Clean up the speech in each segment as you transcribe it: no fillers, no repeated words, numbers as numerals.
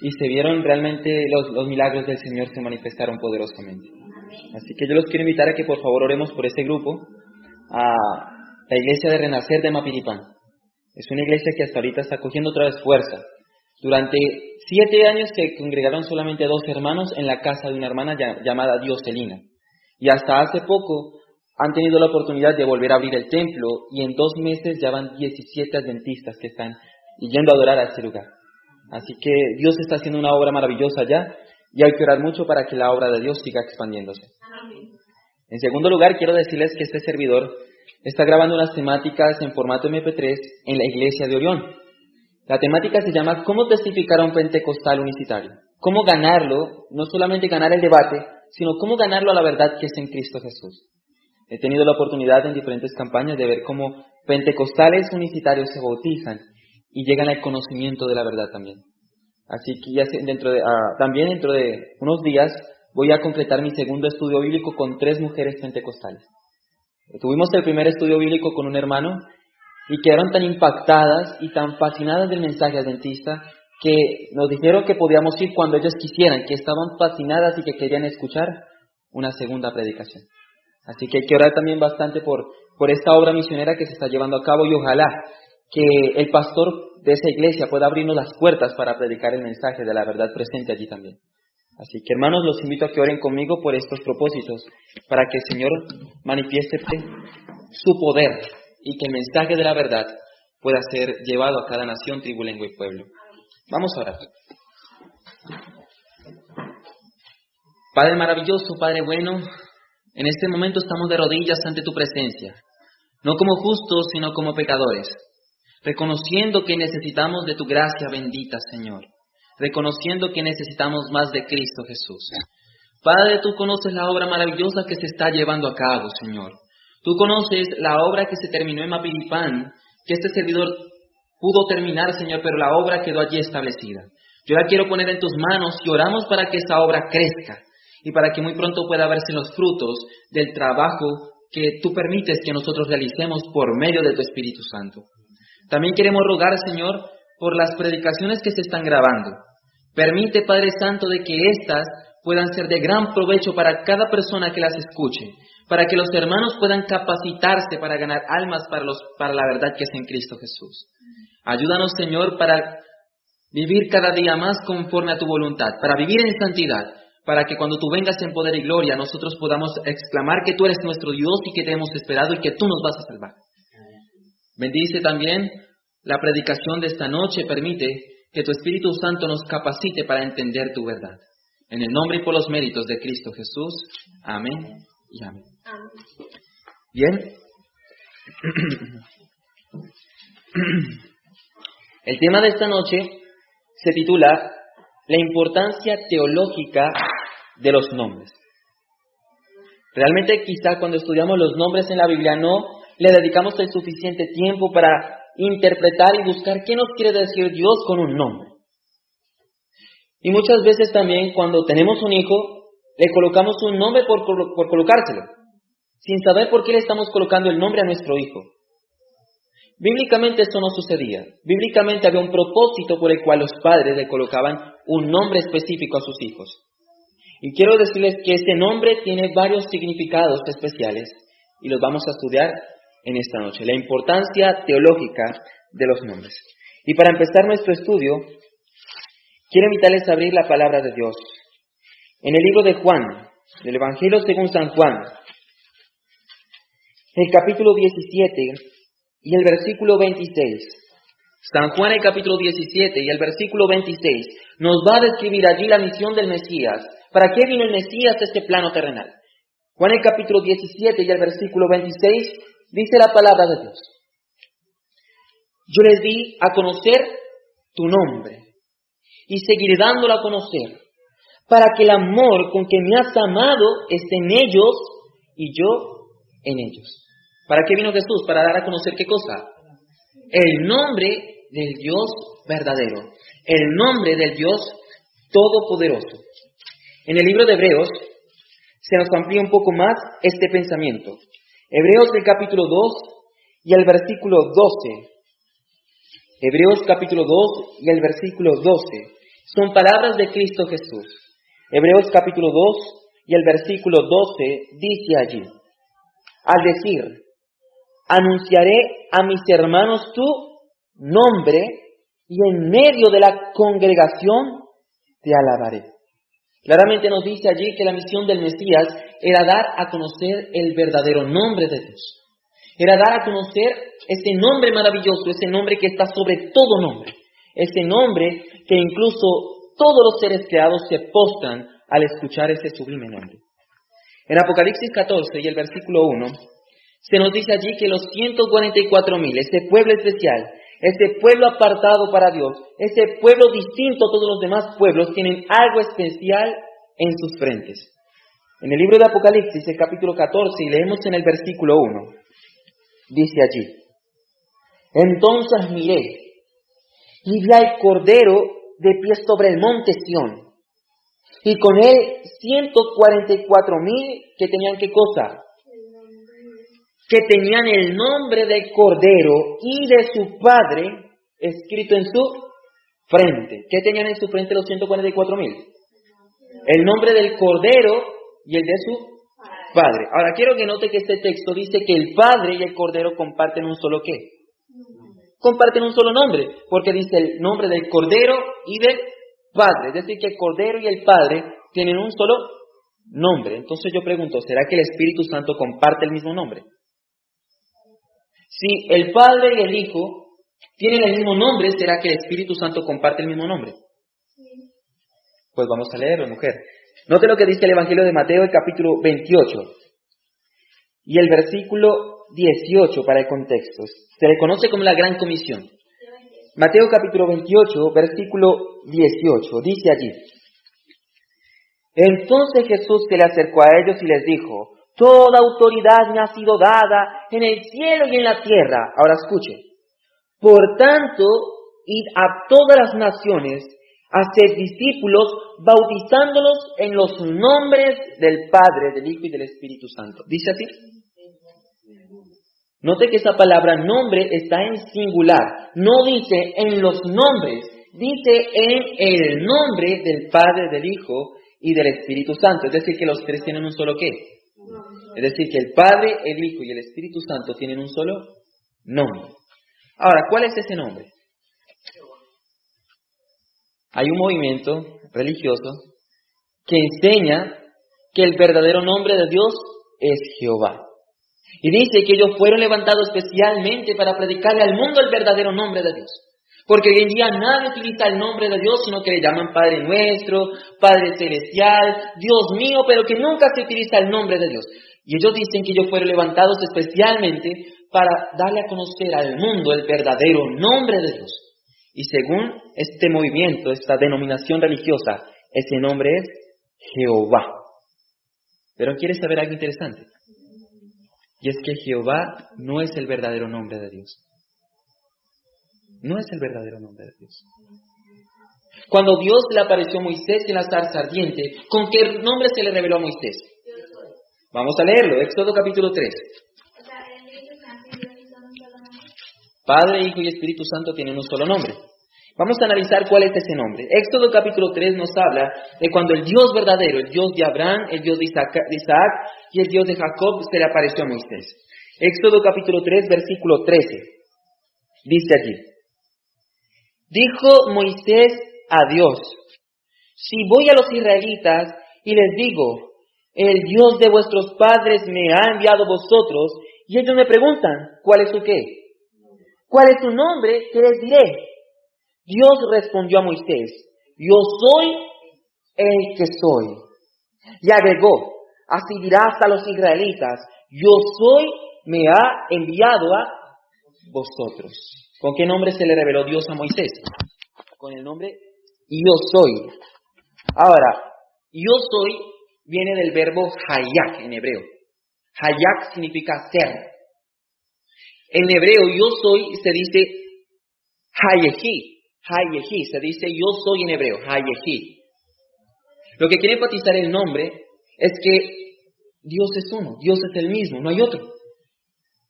y se vieron realmente los milagros del Señor se manifestaron poderosamente. Así que yo los quiero invitar a que por favor oremos por este grupo, a la iglesia de Renacer de Mapiripán. Es una iglesia que hasta ahorita está cogiendo otra vez fuerza. Durante 7 años se congregaron solamente 2 hermanos en la casa de una hermana llamada Dioselina. Y hasta hace poco han tenido la oportunidad de volver a abrir el templo y en 2 meses ya van 17 adventistas que están yendo a adorar a ese lugar. Así que Dios está haciendo una obra maravillosa allá y hay que orar mucho para que la obra de Dios siga expandiéndose. En segundo lugar, quiero decirles que este servidor está grabando unas temáticas en formato MP3 en la iglesia de Orión. La temática se llama ¿Cómo testificar a un pentecostal unicitario? ¿Cómo ganarlo? No solamente ganar el debate, sino cómo ganarlo a la verdad que es en Cristo Jesús. He tenido la oportunidad en diferentes campañas de ver cómo pentecostales unicitarios se bautizan y llegan al conocimiento de la verdad también. Así que ya también dentro de unos días voy a completar mi segundo estudio bíblico con 3 mujeres pentecostales. Tuvimos el primer estudio bíblico con un hermano y quedaron tan impactadas y tan fascinadas del mensaje adventista que nos dijeron que podíamos ir cuando ellos quisieran, que estaban fascinadas y que querían escuchar una segunda predicación. Así que hay que orar también bastante por esta obra misionera que se está llevando a cabo y ojalá que el pastor de esa iglesia pueda abrirnos las puertas para predicar el mensaje de la verdad presente allí también. Así que hermanos, los invito a que oren conmigo por estos propósitos, para que el Señor manifieste su poder y que el mensaje de la verdad pueda ser llevado a cada nación, tribu, lengua y pueblo. Vamos a orar. Padre maravilloso, Padre bueno, en este momento estamos de rodillas ante tu presencia, no como justos, sino como pecadores, reconociendo que necesitamos de tu gracia bendita, Señor, reconociendo que necesitamos más de Cristo Jesús. Padre, tú conoces la obra maravillosa que se está llevando a cabo, Señor. Tú conoces la obra que se terminó en Mapiripán, que este servidor pudo terminar, Señor, pero la obra quedó allí establecida. Yo la quiero poner en tus manos y oramos para que esa obra crezca y para que muy pronto pueda verse los frutos del trabajo que tú permites que nosotros realicemos por medio de tu Espíritu Santo. También queremos rogar, Señor, por las predicaciones que se están grabando. Permite, Padre Santo, de que éstas puedan ser de gran provecho para cada persona que las escuche, para que los hermanos puedan capacitarse para ganar almas para la verdad que es en Cristo Jesús. Ayúdanos, Señor, para vivir cada día más conforme a tu voluntad, para vivir en santidad, para que cuando tú vengas en poder y gloria, nosotros podamos exclamar que tú eres nuestro Dios y que te hemos esperado y que tú nos vas a salvar. Bendice también la predicación de esta noche, permite que tu Espíritu Santo nos capacite para entender tu verdad. En el nombre y por los méritos de Cristo Jesús. Amén y amén. Bien. El tema de esta noche se titula La importancia teológica de los nombres. Realmente quizá cuando estudiamos los nombres en la Biblia no le dedicamos el suficiente tiempo para interpretar y buscar qué nos quiere decir Dios con un nombre. Y muchas veces también cuando tenemos un hijo, le colocamos un nombre por colocárselo, sin saber por qué le estamos colocando el nombre a nuestro hijo. Bíblicamente esto no sucedía. Bíblicamente había un propósito por el cual los padres le colocaban un nombre específico a sus hijos. Y quiero decirles que este nombre tiene varios significados especiales y los vamos a estudiar en esta noche. La importancia teológica de los nombres. Y para empezar nuestro estudio, quiero invitarles a abrir la palabra de Dios. En el libro de Juan, del Evangelio según San Juan, el capítulo 17 y el versículo 26. San Juan, el capítulo 17 y el versículo 26, nos va a describir allí la misión del Mesías. ¿Para qué vino el Mesías a este plano terrenal? Juan, el capítulo 17 y el versículo 26, dice la palabra de Dios. Yo les di a conocer tu nombre y seguiré dándolo a conocer, para que el amor con que me has amado esté en ellos y yo en ellos. ¿Para qué vino Jesús? Para dar a conocer ¿qué cosa? El nombre del Dios verdadero, el nombre del Dios todopoderoso. En el libro de Hebreos se nos amplía un poco más este pensamiento. Hebreos del capítulo 2 y el versículo 12. Hebreos capítulo 2 y el versículo 12. Son palabras de Cristo Jesús. Hebreos capítulo 2 y el versículo 12 dice allí, al decir, anunciaré a mis hermanos tu nombre y en medio de la congregación te alabaré. Claramente nos dice allí que la misión del Mesías era dar a conocer el verdadero nombre de Dios. Era dar a conocer ese nombre maravilloso, ese nombre que está sobre todo nombre. Ese nombre que incluso todos los seres creados se postran al escuchar ese sublime nombre. En Apocalipsis 14 y el versículo 1, se nos dice allí que los 144,000, ese pueblo especial, ese pueblo apartado para Dios, ese pueblo distinto a todos los demás pueblos, tienen algo especial en sus frentes. En el libro de Apocalipsis, el capítulo 14, y leemos en el versículo 1, dice allí, entonces miré, y vi al Cordero de pie sobre el monte Sión, y con él 144,000 que tenían ¿qué cosa? Que tenían el nombre del Cordero y de su Padre escrito en su frente. ¿Qué tenían en su frente los 144,000? El nombre del Cordero y el de su Padre. Ahora quiero que note que este texto dice que el Padre y el Cordero comparten un solo ¿qué? Comparten un solo nombre, porque dice el nombre del Cordero y del Padre. Es decir, que el Cordero y el Padre tienen un solo nombre. Entonces yo pregunto, ¿será que el Espíritu Santo comparte el mismo nombre? Si el Padre y el Hijo tienen el mismo nombre, ¿será que el Espíritu Santo comparte el mismo nombre? Pues vamos a leerlo, mujer. Note lo que dice el Evangelio de Mateo, el capítulo 28 y el versículo 18 para el contexto. Se le conoce como la Gran Comisión. Mateo capítulo 28, versículo 18, dice allí. Entonces Jesús se le acercó a ellos y les dijo, toda autoridad me ha sido dada en el cielo y en la tierra. Ahora escuche. Por tanto, id a todas las naciones, haced discípulos, bautizándolos en los nombres del Padre, del Hijo y del Espíritu Santo. ¿Dice así? Note que esa palabra nombre está en singular. No dice en los nombres, dice en el nombre del Padre, del Hijo y del Espíritu Santo. Es decir, que los tres tienen un solo ¿qué? Es decir, que el Padre, el Hijo y el Espíritu Santo tienen un solo nombre. Ahora, ¿cuál es ese nombre? Hay un movimiento religioso que enseña que el verdadero nombre de Dios es Jehová. Y dice que ellos fueron levantados especialmente para predicarle al mundo el verdadero nombre de Dios. Porque hoy en día nadie utiliza el nombre de Dios, sino que le llaman Padre Nuestro, Padre Celestial, Dios mío, pero que nunca se utiliza el nombre de Dios. Y ellos dicen que ellos fueron levantados especialmente para darle a conocer al mundo el verdadero nombre de Dios. Y según este movimiento, esta denominación religiosa, ese nombre es Jehová. Pero ¿quieres saber algo interesante? Y es que Jehová no es el verdadero nombre de Dios. No es el verdadero nombre de Dios. Cuando Dios le apareció a Moisés en la zarza ardiente, ¿con qué nombre se le reveló a Moisés? Vamos a leerlo, Éxodo capítulo 3. Padre, Hijo y Espíritu Santo tienen un solo nombre. Vamos a analizar cuál es ese nombre. Éxodo capítulo 3 nos habla de cuando el Dios verdadero, el Dios de Abraham, el Dios de Isaac y el Dios de Jacob se le apareció a Moisés. Éxodo capítulo 3, versículo 13. Dice allí. Dijo Moisés a Dios, si voy a los israelitas y les digo, el Dios de vuestros padres me ha enviado a vosotros, y ellos me preguntan, ¿cuál es su qué? ¿Cuál es su nombre? ¿Qué les diré? Dios respondió a Moisés, yo soy el que soy. Y agregó, así dirás a los israelitas, yo soy, me ha enviado a vosotros. ¿Con qué nombre se le reveló Dios a Moisés? Con el nombre yo soy. Ahora, yo soy viene del verbo hayak en hebreo. Hayak significa ser. En hebreo yo soy se dice hayehi. Hayehi, se dice yo soy en hebreo, Hayehi. Lo que quiere enfatizar el nombre es que Dios es uno, Dios es el mismo, no hay otro.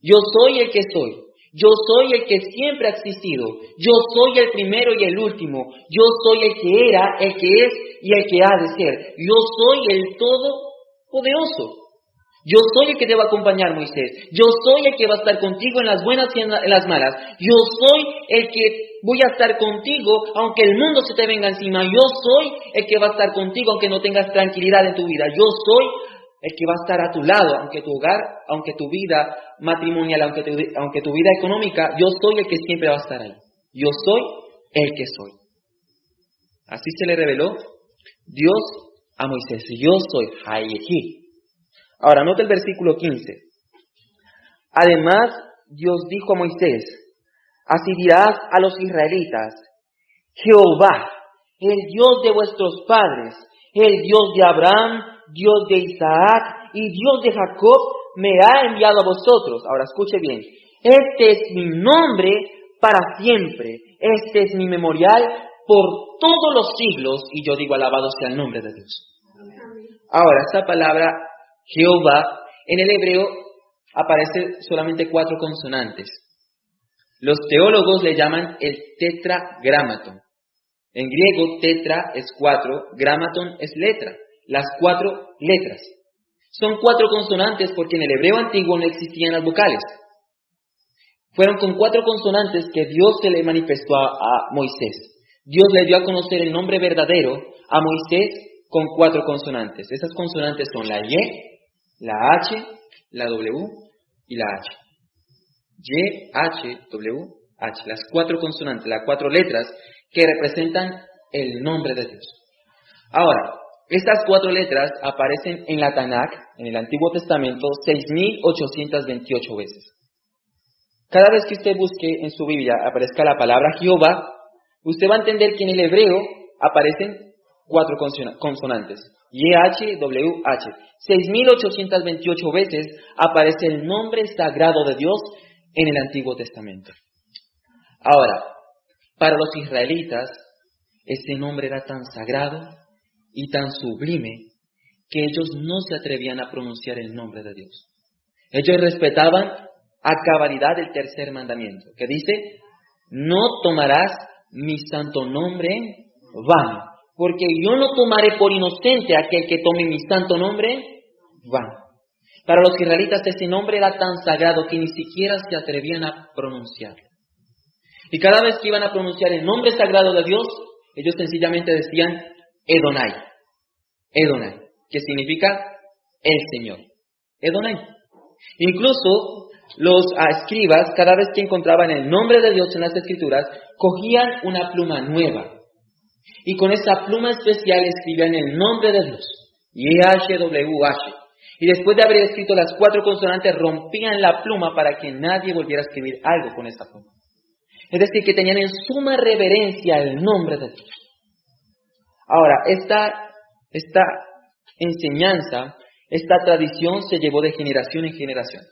Yo soy el que soy. Yo soy el que siempre ha existido. Yo soy el primero y el último. Yo soy el que era, el que es y el que ha de ser. Yo soy el Todopoderoso. Yo soy el que te va a acompañar, Moisés. Yo soy el que va a estar contigo en las buenas y en las malas. Yo soy el que voy a estar contigo aunque el mundo se te venga encima. Yo soy el que va a estar contigo aunque no tengas tranquilidad en tu vida. Yo soy el que va a estar a tu lado, aunque tu hogar, aunque tu vida matrimonial, aunque tu vida económica, yo soy el que siempre va a estar ahí. Yo soy el que soy. Así se le reveló Dios a Moisés. Yo soy Hayehi. Ahora, nota el versículo 15. Además, Dios dijo a Moisés, así dirás a los israelitas, Jehová, el Dios de vuestros padres, el Dios de Abraham, Dios de Isaac y Dios de Jacob, me ha enviado a vosotros. Ahora, escuche bien. Este es mi nombre para siempre. Este es mi memorial por todos los siglos. Y yo digo, alabado sea el nombre de Dios. Ahora, esta palabra Jehová, en el hebreo aparece solamente 4 consonantes. Los teólogos le llaman el tetragramaton. En griego, tetra es 4, gramaton es letra, las 4 letras. Son 4 consonantes porque en el hebreo antiguo no existían las vocales. Fueron con 4 consonantes que Dios se le manifestó a Moisés. Dios le dio a conocer el nombre verdadero a Moisés con 4 consonantes. Esas consonantes son la Y, la H, la W y la H. Y, H, W, H. Las 4 consonantes, las 4 letras que representan el nombre de Dios. Ahora, estas 4 letras aparecen en la Tanakh, en el Antiguo Testamento, 6.828 veces. Cada vez que usted busque en su Biblia aparezca la palabra Jehová, usted va a entender que en el hebreo aparecen 4 consonantes. Y, H, W, H. 6.828 veces aparece el nombre sagrado de Dios en el Antiguo Testamento. Ahora, para los israelitas, ese nombre era tan sagrado y tan sublime que ellos no se atrevían a pronunciar el nombre de Dios. Ellos respetaban a cabalidad el 3er mandamiento, que dice, no tomarás mi santo nombre en vano, porque yo no tomaré por inocente a aquel que tome mi santo nombre en vano. Para los israelitas ese nombre era tan sagrado que ni siquiera se atrevían a pronunciarlo. Y cada vez que iban a pronunciar el nombre sagrado de Dios, ellos sencillamente decían Edonai. Edonai, que significa el Señor. Edonai. Incluso los escribas, cada vez que encontraban el nombre de Dios en las Escrituras, cogían una pluma nueva. Y con esa pluma especial escribían el nombre de Dios. Y-H-W-H. Y después de haber escrito las 4 consonantes, rompían la pluma para que nadie volviera a escribir algo con esa pluma. Es decir, que tenían en suma reverencia el nombre de Dios. Ahora, esta enseñanza, esta tradición se llevó de generación en generación.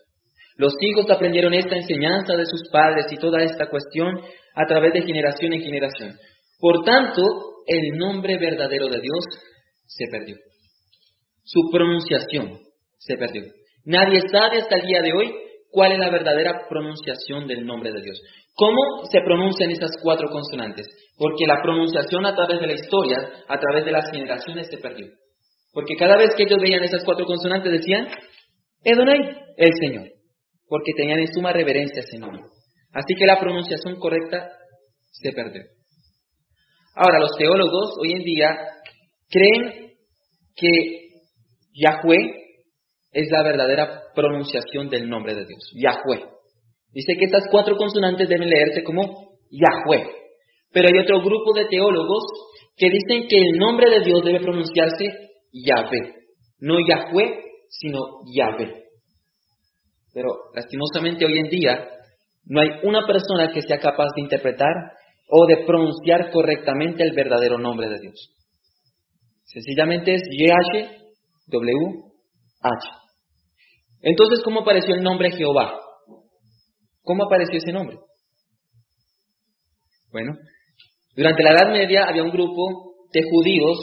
Los hijos aprendieron esta enseñanza de sus padres y toda esta cuestión a través de generación en generación. Por tanto, el nombre verdadero de Dios se perdió. Su pronunciación se perdió. Nadie sabe hasta el día de hoy cuál es la verdadera pronunciación del nombre de Dios. ¿Cómo se pronuncian esas 4 consonantes? Porque la pronunciación a través de la historia, a través de las generaciones se perdió. Porque cada vez que ellos veían esas 4 consonantes decían, Edonai, el Señor. Porque tenían en suma reverencia ese nombre. Así que la pronunciación correcta se perdió. Ahora, los teólogos hoy en día creen que Yahweh es la verdadera pronunciación del nombre de Dios. Yahweh. Dice que estas 4 consonantes deben leerse como Yahweh. Pero hay otro grupo de teólogos que dicen que el nombre de Dios debe pronunciarse Yahvé. No Yahweh, sino Yahvé. Pero lastimosamente hoy en día no hay una persona que sea capaz de interpretar o de pronunciar correctamente el verdadero nombre de Dios. Sencillamente es Y-H-W-H. Entonces, ¿cómo apareció el nombre Jehová? ¿Cómo apareció ese nombre? Bueno, durante la Edad Media había un grupo de judíos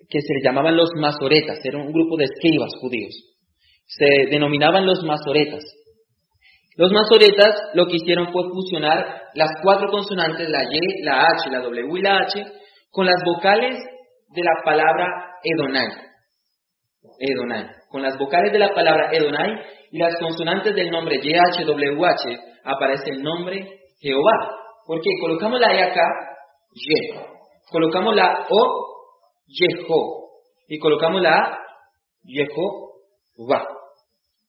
que se llamaban los masoretas. Era un grupo de escribas judíos. Se denominaban los masoretas. Los masoretas lo que hicieron fue fusionar las 4 consonantes, la Y, la H, la W y la H, con las vocales de la palabra Edonai. Edonai. Con las vocales de la palabra Edonai y las consonantes del nombre YHWH aparece el nombre Jehová. ¿Por qué? Colocamos la E acá, Ye. Colocamos la O, Yeho. Y colocamos la A, Jehová.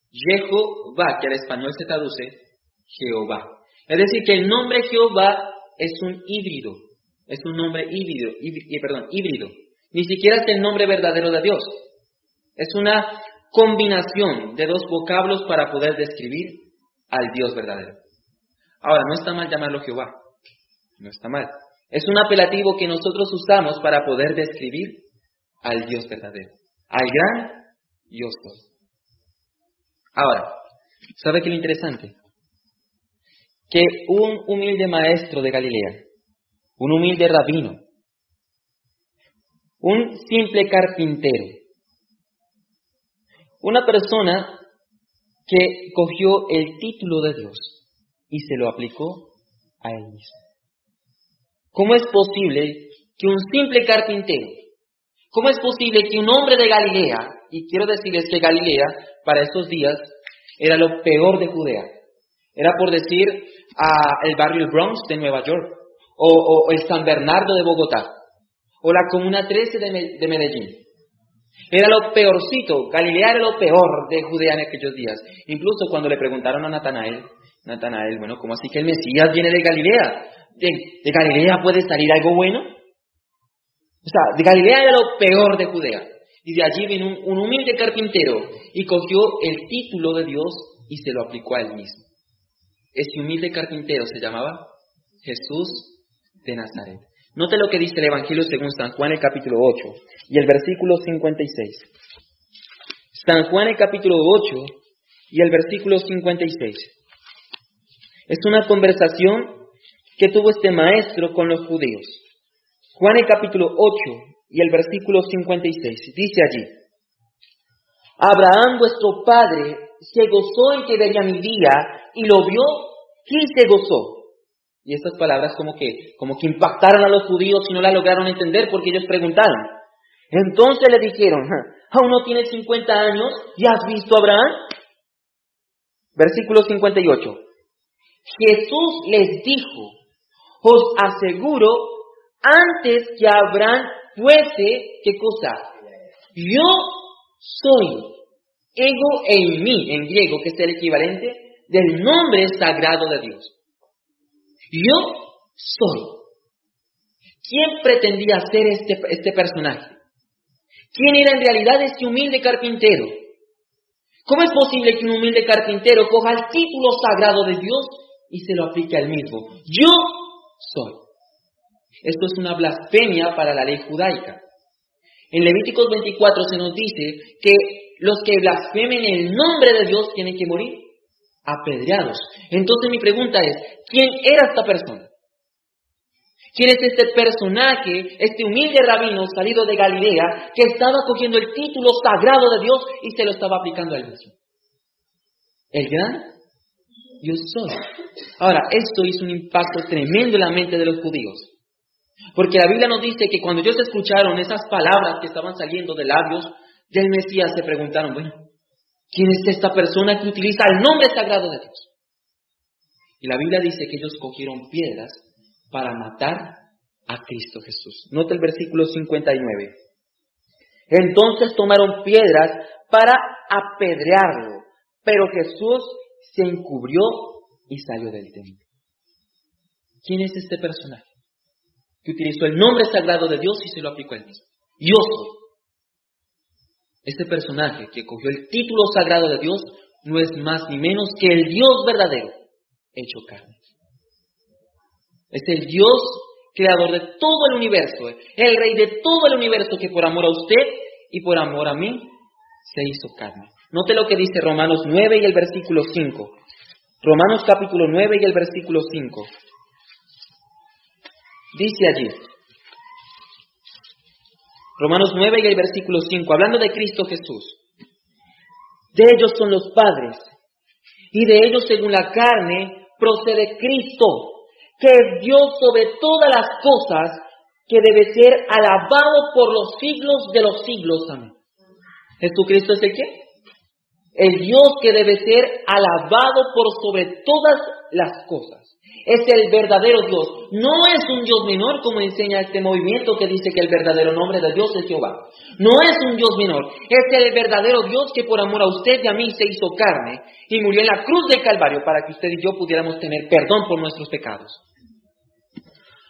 Jehová, que al español se traduce Jehová. Es decir, que el nombre Jehová es un híbrido. Es un nombre híbrido. Ni siquiera es el nombre verdadero de Dios. Es una combinación de 2 vocablos para poder describir al Dios verdadero. Ahora, no está mal llamarlo Jehová. No está mal. Es un apelativo que nosotros usamos para poder describir al Dios verdadero. Al gran yo soy. Ahora, ¿sabe qué es lo interesante? Que un humilde maestro de Galilea, un humilde rabino, un simple carpintero, una persona que cogió el título de Dios y se lo aplicó a él mismo. ¿Cómo es posible que un simple carpintero, cómo es posible que un hombre de Galilea, y quiero decirles que Galilea para esos días era lo peor de Judea, era por decir el barrio Bronx de Nueva York, o el San Bernardo de Bogotá, o la Comuna 13 de Medellín. Era lo peorcito, Galilea era lo peor de Judea en aquellos días. Incluso cuando le preguntaron a Natanael, bueno, ¿cómo así que el Mesías viene de Galilea? ¿De Galilea puede salir algo bueno? O sea, de Galilea era lo peor de Judea. Y de allí vino un humilde carpintero y cogió el título de Dios y se lo aplicó a él mismo. Ese humilde carpintero se llamaba Jesús de Nazaret. Note lo que dice el Evangelio según San Juan, el capítulo 8 y el versículo 56. San Juan, el capítulo 8 y el versículo 56. Es una conversación que tuvo este maestro con los judíos. Juan, el capítulo 8 y el versículo 56. Dice allí: Abraham, vuestro padre, se gozó en que vería mi día y lo vio y se gozó. Y estas palabras como que impactaron a los judíos y no las lograron entender porque ellos preguntaron. Entonces le dijeron: ¿aún no tienes 50 años y has visto a Abraham? Versículo 58. Jesús les dijo: os aseguro, antes que Abraham fuese, ¿qué cosa? Yo soy. Ego eimi, en griego, que es el equivalente del nombre sagrado de Dios. Yo soy. ¿Quién pretendía ser este personaje? ¿Quién era en realidad este humilde carpintero? ¿Cómo es posible que un humilde carpintero coja el título sagrado de Dios y se lo aplique al mismo? Yo soy. Esto es una blasfemia para la ley judaica. En Levíticos 24 se nos dice que los que blasfemen el nombre de Dios tienen que morir apedreados. Entonces mi pregunta es, ¿quién era esta persona? ¿Quién es este personaje, este humilde rabino salido de Galilea, que estaba cogiendo el título sagrado de Dios y se lo estaba aplicando a él mismo? El gran yo soy. Ahora, esto hizo un impacto tremendo en la mente de los judíos. Porque la Biblia nos dice que cuando ellos escucharon esas palabras que estaban saliendo de labios del Mesías, se preguntaron, bueno, ¿quién es esta persona que utiliza el nombre sagrado de Dios? Y la Biblia dice que ellos cogieron piedras para matar a Cristo Jesús. Nota el versículo 59. Entonces tomaron piedras para apedrearlo, pero Jesús se encubrió y salió del templo. ¿Quién es este personaje que utilizó el nombre sagrado de Dios y se lo aplicó a él mismo? Yo soy. Este personaje que cogió el título sagrado de Dios no es más ni menos que el Dios verdadero hecho carne. Es el Dios creador de todo el universo, el Rey de todo el universo, que por amor a usted y por amor a mí se hizo carne. Note lo que dice Romanos 9 y el versículo 5. Romanos capítulo 9 y el versículo 5. Dice allí, Romanos 9 y el versículo 5, hablando de Cristo Jesús: de ellos son los padres, y de ellos según la carne procede Cristo, que es Dios sobre todas las cosas, que debe ser alabado por los siglos de los siglos. Amén. ¿Jesucristo es el qué? El Dios que debe ser alabado por sobre todas las cosas. Es el verdadero Dios. No es un Dios menor, como enseña este movimiento que dice que el verdadero nombre de Dios es Jehová. No es un Dios menor. Es el verdadero Dios que por amor a usted y a mí se hizo carne y murió en la cruz del Calvario para que usted y yo pudiéramos tener perdón por nuestros pecados.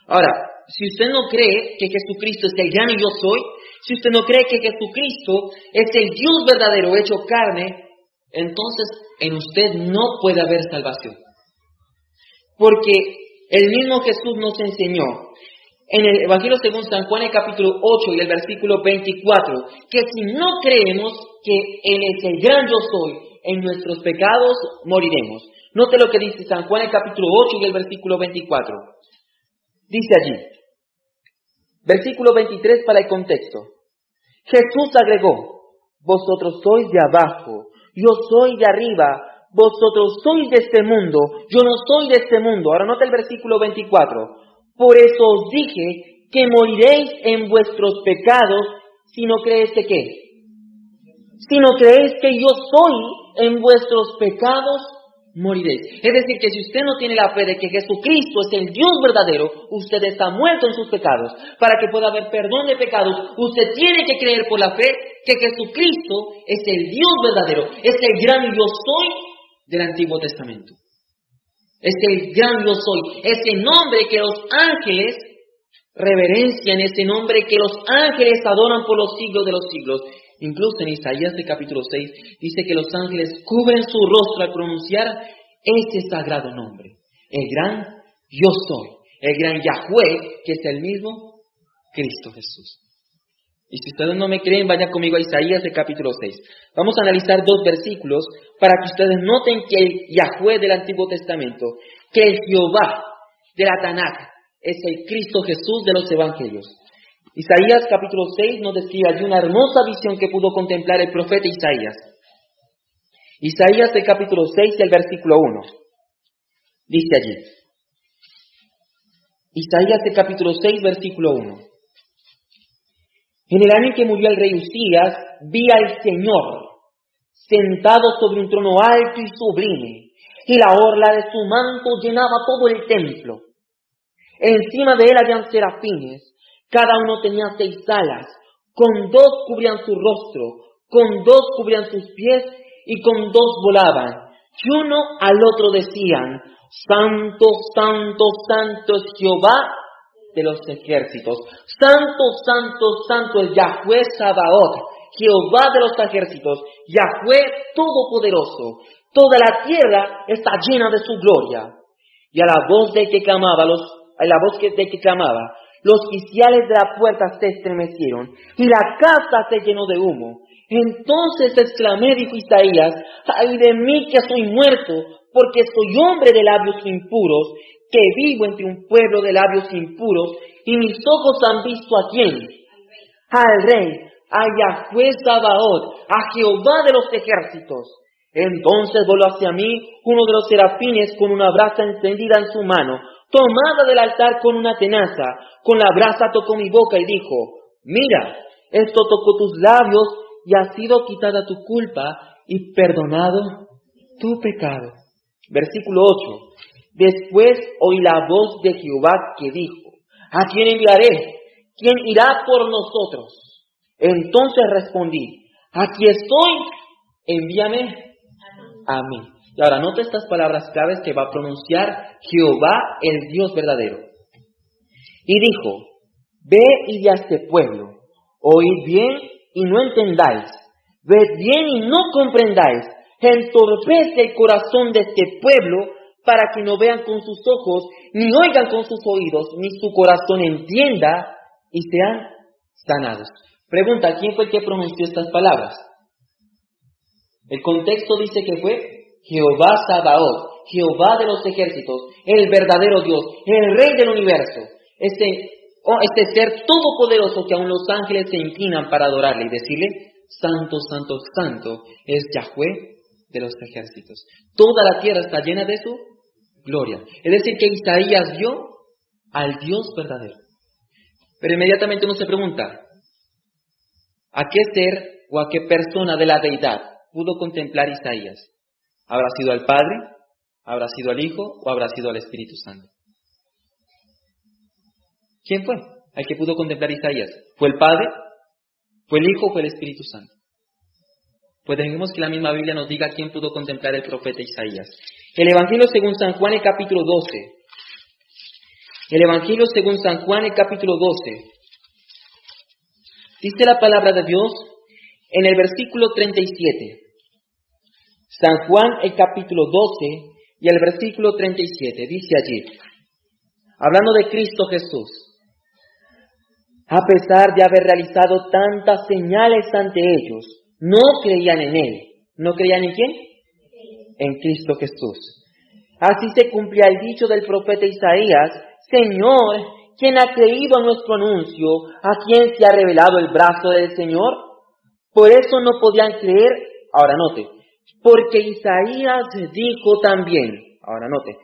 Ahora, si usted no cree que Jesucristo es el gran yo soy, si usted no cree que Jesucristo es el Dios verdadero hecho carne, entonces en usted no puede haber salvación. Porque el mismo Jesús nos enseñó en el Evangelio según San Juan, el capítulo 8 y el versículo 24, que si no creemos que Él es el gran yo soy, en nuestros pecados moriremos. Note lo que dice San Juan, el capítulo 8 y el versículo 24. Dice allí, versículo 23 para el contexto. Jesús agregó, vosotros sois de abajo, yo soy de arriba, vosotros sois de este mundo, yo no soy de este mundo. Ahora nota el versículo 24. Por eso os dije que moriréis en vuestros pecados si no creéis que ¿qué? Si no creéis que yo soy, en vuestros pecados moriréis. Es decir, que si usted no tiene la fe de que Jesucristo es el Dios verdadero, usted está muerto en sus pecados. Para que pueda haber perdón de pecados, usted tiene que creer por la fe que Jesucristo es el Dios verdadero, es el gran yo soy del Antiguo Testamento. Es el gran yo soy, ese nombre que los ángeles reverencian, ese nombre que los ángeles adoran por los siglos de los siglos. Incluso en Isaías de capítulo 6 dice que los ángeles cubren su rostro al pronunciar ese sagrado nombre. El gran yo soy, el gran Yahweh, que es el mismo Cristo Jesús. Y si ustedes no me creen, vayan conmigo a Isaías de capítulo 6. Vamos a analizar dos versículos para que ustedes noten que el Yahweh del Antiguo Testamento, que el Jehová de la Tanakh, es el Cristo Jesús de los Evangelios. Isaías capítulo 6 nos describe allí una hermosa visión que pudo contemplar el profeta Isaías. Isaías del capítulo 6 y el versículo 1. Dice allí. Isaías del capítulo 6, versículo 1. En el año en que murió el rey Usías, vi al Señor sentado sobre un trono alto y sublime, y la orla de su manto llenaba todo el templo. Encima de él habían serafines, cada uno tenía 6 alas, con 2 cubrían su rostro, con 2 cubrían sus pies, y con 2 volaban. Y uno al otro decían, Santo, Santo, Santo es Jehová de los ejércitos. Santo, Santo, Santo es Yahweh Sabaoth, Jehová de los ejércitos, Yahweh Todopoderoso. Toda la tierra está llena de su gloria. Y a la voz del que clamaba, los quiciales de la puerta se estremecieron, y la casa se llenó de humo. Entonces exclamé, dijo Isaías, ay de mí que soy muerto, porque soy hombre de labios impuros, que vivo entre un pueblo de labios impuros, y mis ojos han visto ¿a quién? Al Rey, a Yahweh Sabaoth, a Jehová de los ejércitos. Entonces voló hacia mí uno de los serafines con una brasa encendida en su mano, tomada del altar con una tenaza. Con la brasa tocó mi boca y dijo, mira, esto tocó tus labios y ha sido quitada tu culpa y perdonado tu pecado. Versículo 8. Después oí la voz de Jehová que dijo, ¿a quién enviaré? ¿Quién irá por nosotros? Entonces respondí, aquí estoy, envíame a mí. Y ahora nota estas palabras claves que va a pronunciar Jehová, el Dios verdadero. Y dijo, ve y di a este pueblo, oíd bien y no entendáis, ved bien y no comprendáis, entorpece el corazón de este pueblo para que no vean con sus ojos, ni oigan con sus oídos, ni su corazón entienda y sean sanados. Pregunta, ¿quién fue el que pronunció estas palabras? El contexto dice que fue Jehová Sabaoth, Jehová de los ejércitos, el verdadero Dios, el Rey del universo. Este ser todopoderoso que aún los ángeles se inclinan para adorarle y decirle, Santo, Santo, Santo es Yahweh de los ejércitos. Toda la tierra está llena de su gloria. Es decir, que Isaías vio al Dios verdadero. Pero inmediatamente uno se pregunta, ¿a qué ser o a qué persona de la deidad pudo contemplar Isaías? ¿Habrá sido al Padre? ¿Habrá sido al Hijo? ¿O habrá sido al Espíritu Santo? ¿Quién fue al que pudo contemplar Isaías? ¿Fue el Padre? ¿Fue el Hijo o fue el Espíritu Santo? Pues dejemos que la misma Biblia nos diga quién pudo contemplar el profeta Isaías. El Evangelio según San Juan, el capítulo 12. El Evangelio según San Juan, el capítulo 12. Dice la palabra de Dios en el versículo 37. San Juan, el capítulo 12 y el versículo 37. Dice allí, hablando de Cristo Jesús, a pesar de haber realizado tantas señales ante ellos, no creían en Él. ¿No creían en quién? En Cristo Jesús. Así se cumplía el dicho del profeta Isaías, Señor, ¿quién ha creído a nuestro anuncio? ¿A quién se ha revelado el brazo del Señor? Por eso no podían creer. Ahora note, porque Isaías dijo también, ahora note,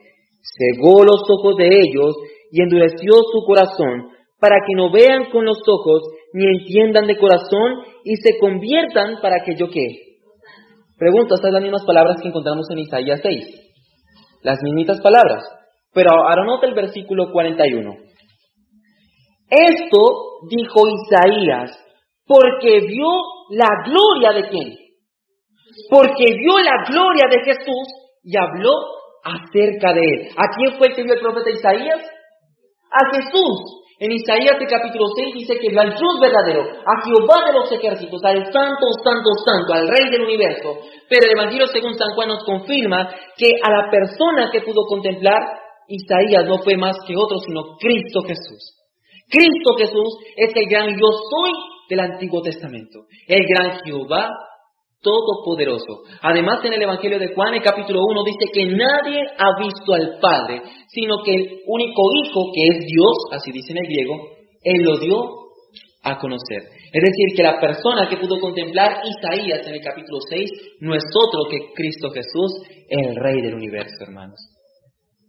cegó los ojos de ellos y endureció su corazón, para que no vean con los ojos, ni entiendan de corazón, y se conviertan para que yo qué. Pregunto, estas son las mismas palabras que encontramos en Isaías 6. Las mismitas palabras. Pero ahora nota el versículo 41. Esto dijo Isaías, porque vio la gloria de ¿quién? Porque vio la gloria de Jesús y habló acerca de él. ¿A quién fue el que vio el profeta Isaías? A Jesús. En Isaías el capítulo 6 dice que vio al Dios verdadero, a Jehová de los ejércitos, al santo, santo, santo, al Rey del universo. Pero el Evangelio según San Juan nos confirma que a la persona que pudo contemplar Isaías no fue más que otro, sino Cristo Jesús. Cristo Jesús es el gran yo soy del Antiguo Testamento, el gran Jehová todopoderoso. Además, en el Evangelio de Juan, el capítulo 1, dice que nadie ha visto al Padre, sino que el único Hijo, que es Dios, así dice en el griego, Él lo dio a conocer. Es decir, que la persona que pudo contemplar Isaías en el capítulo 6 no es otro que Cristo Jesús, el Rey del universo, hermanos.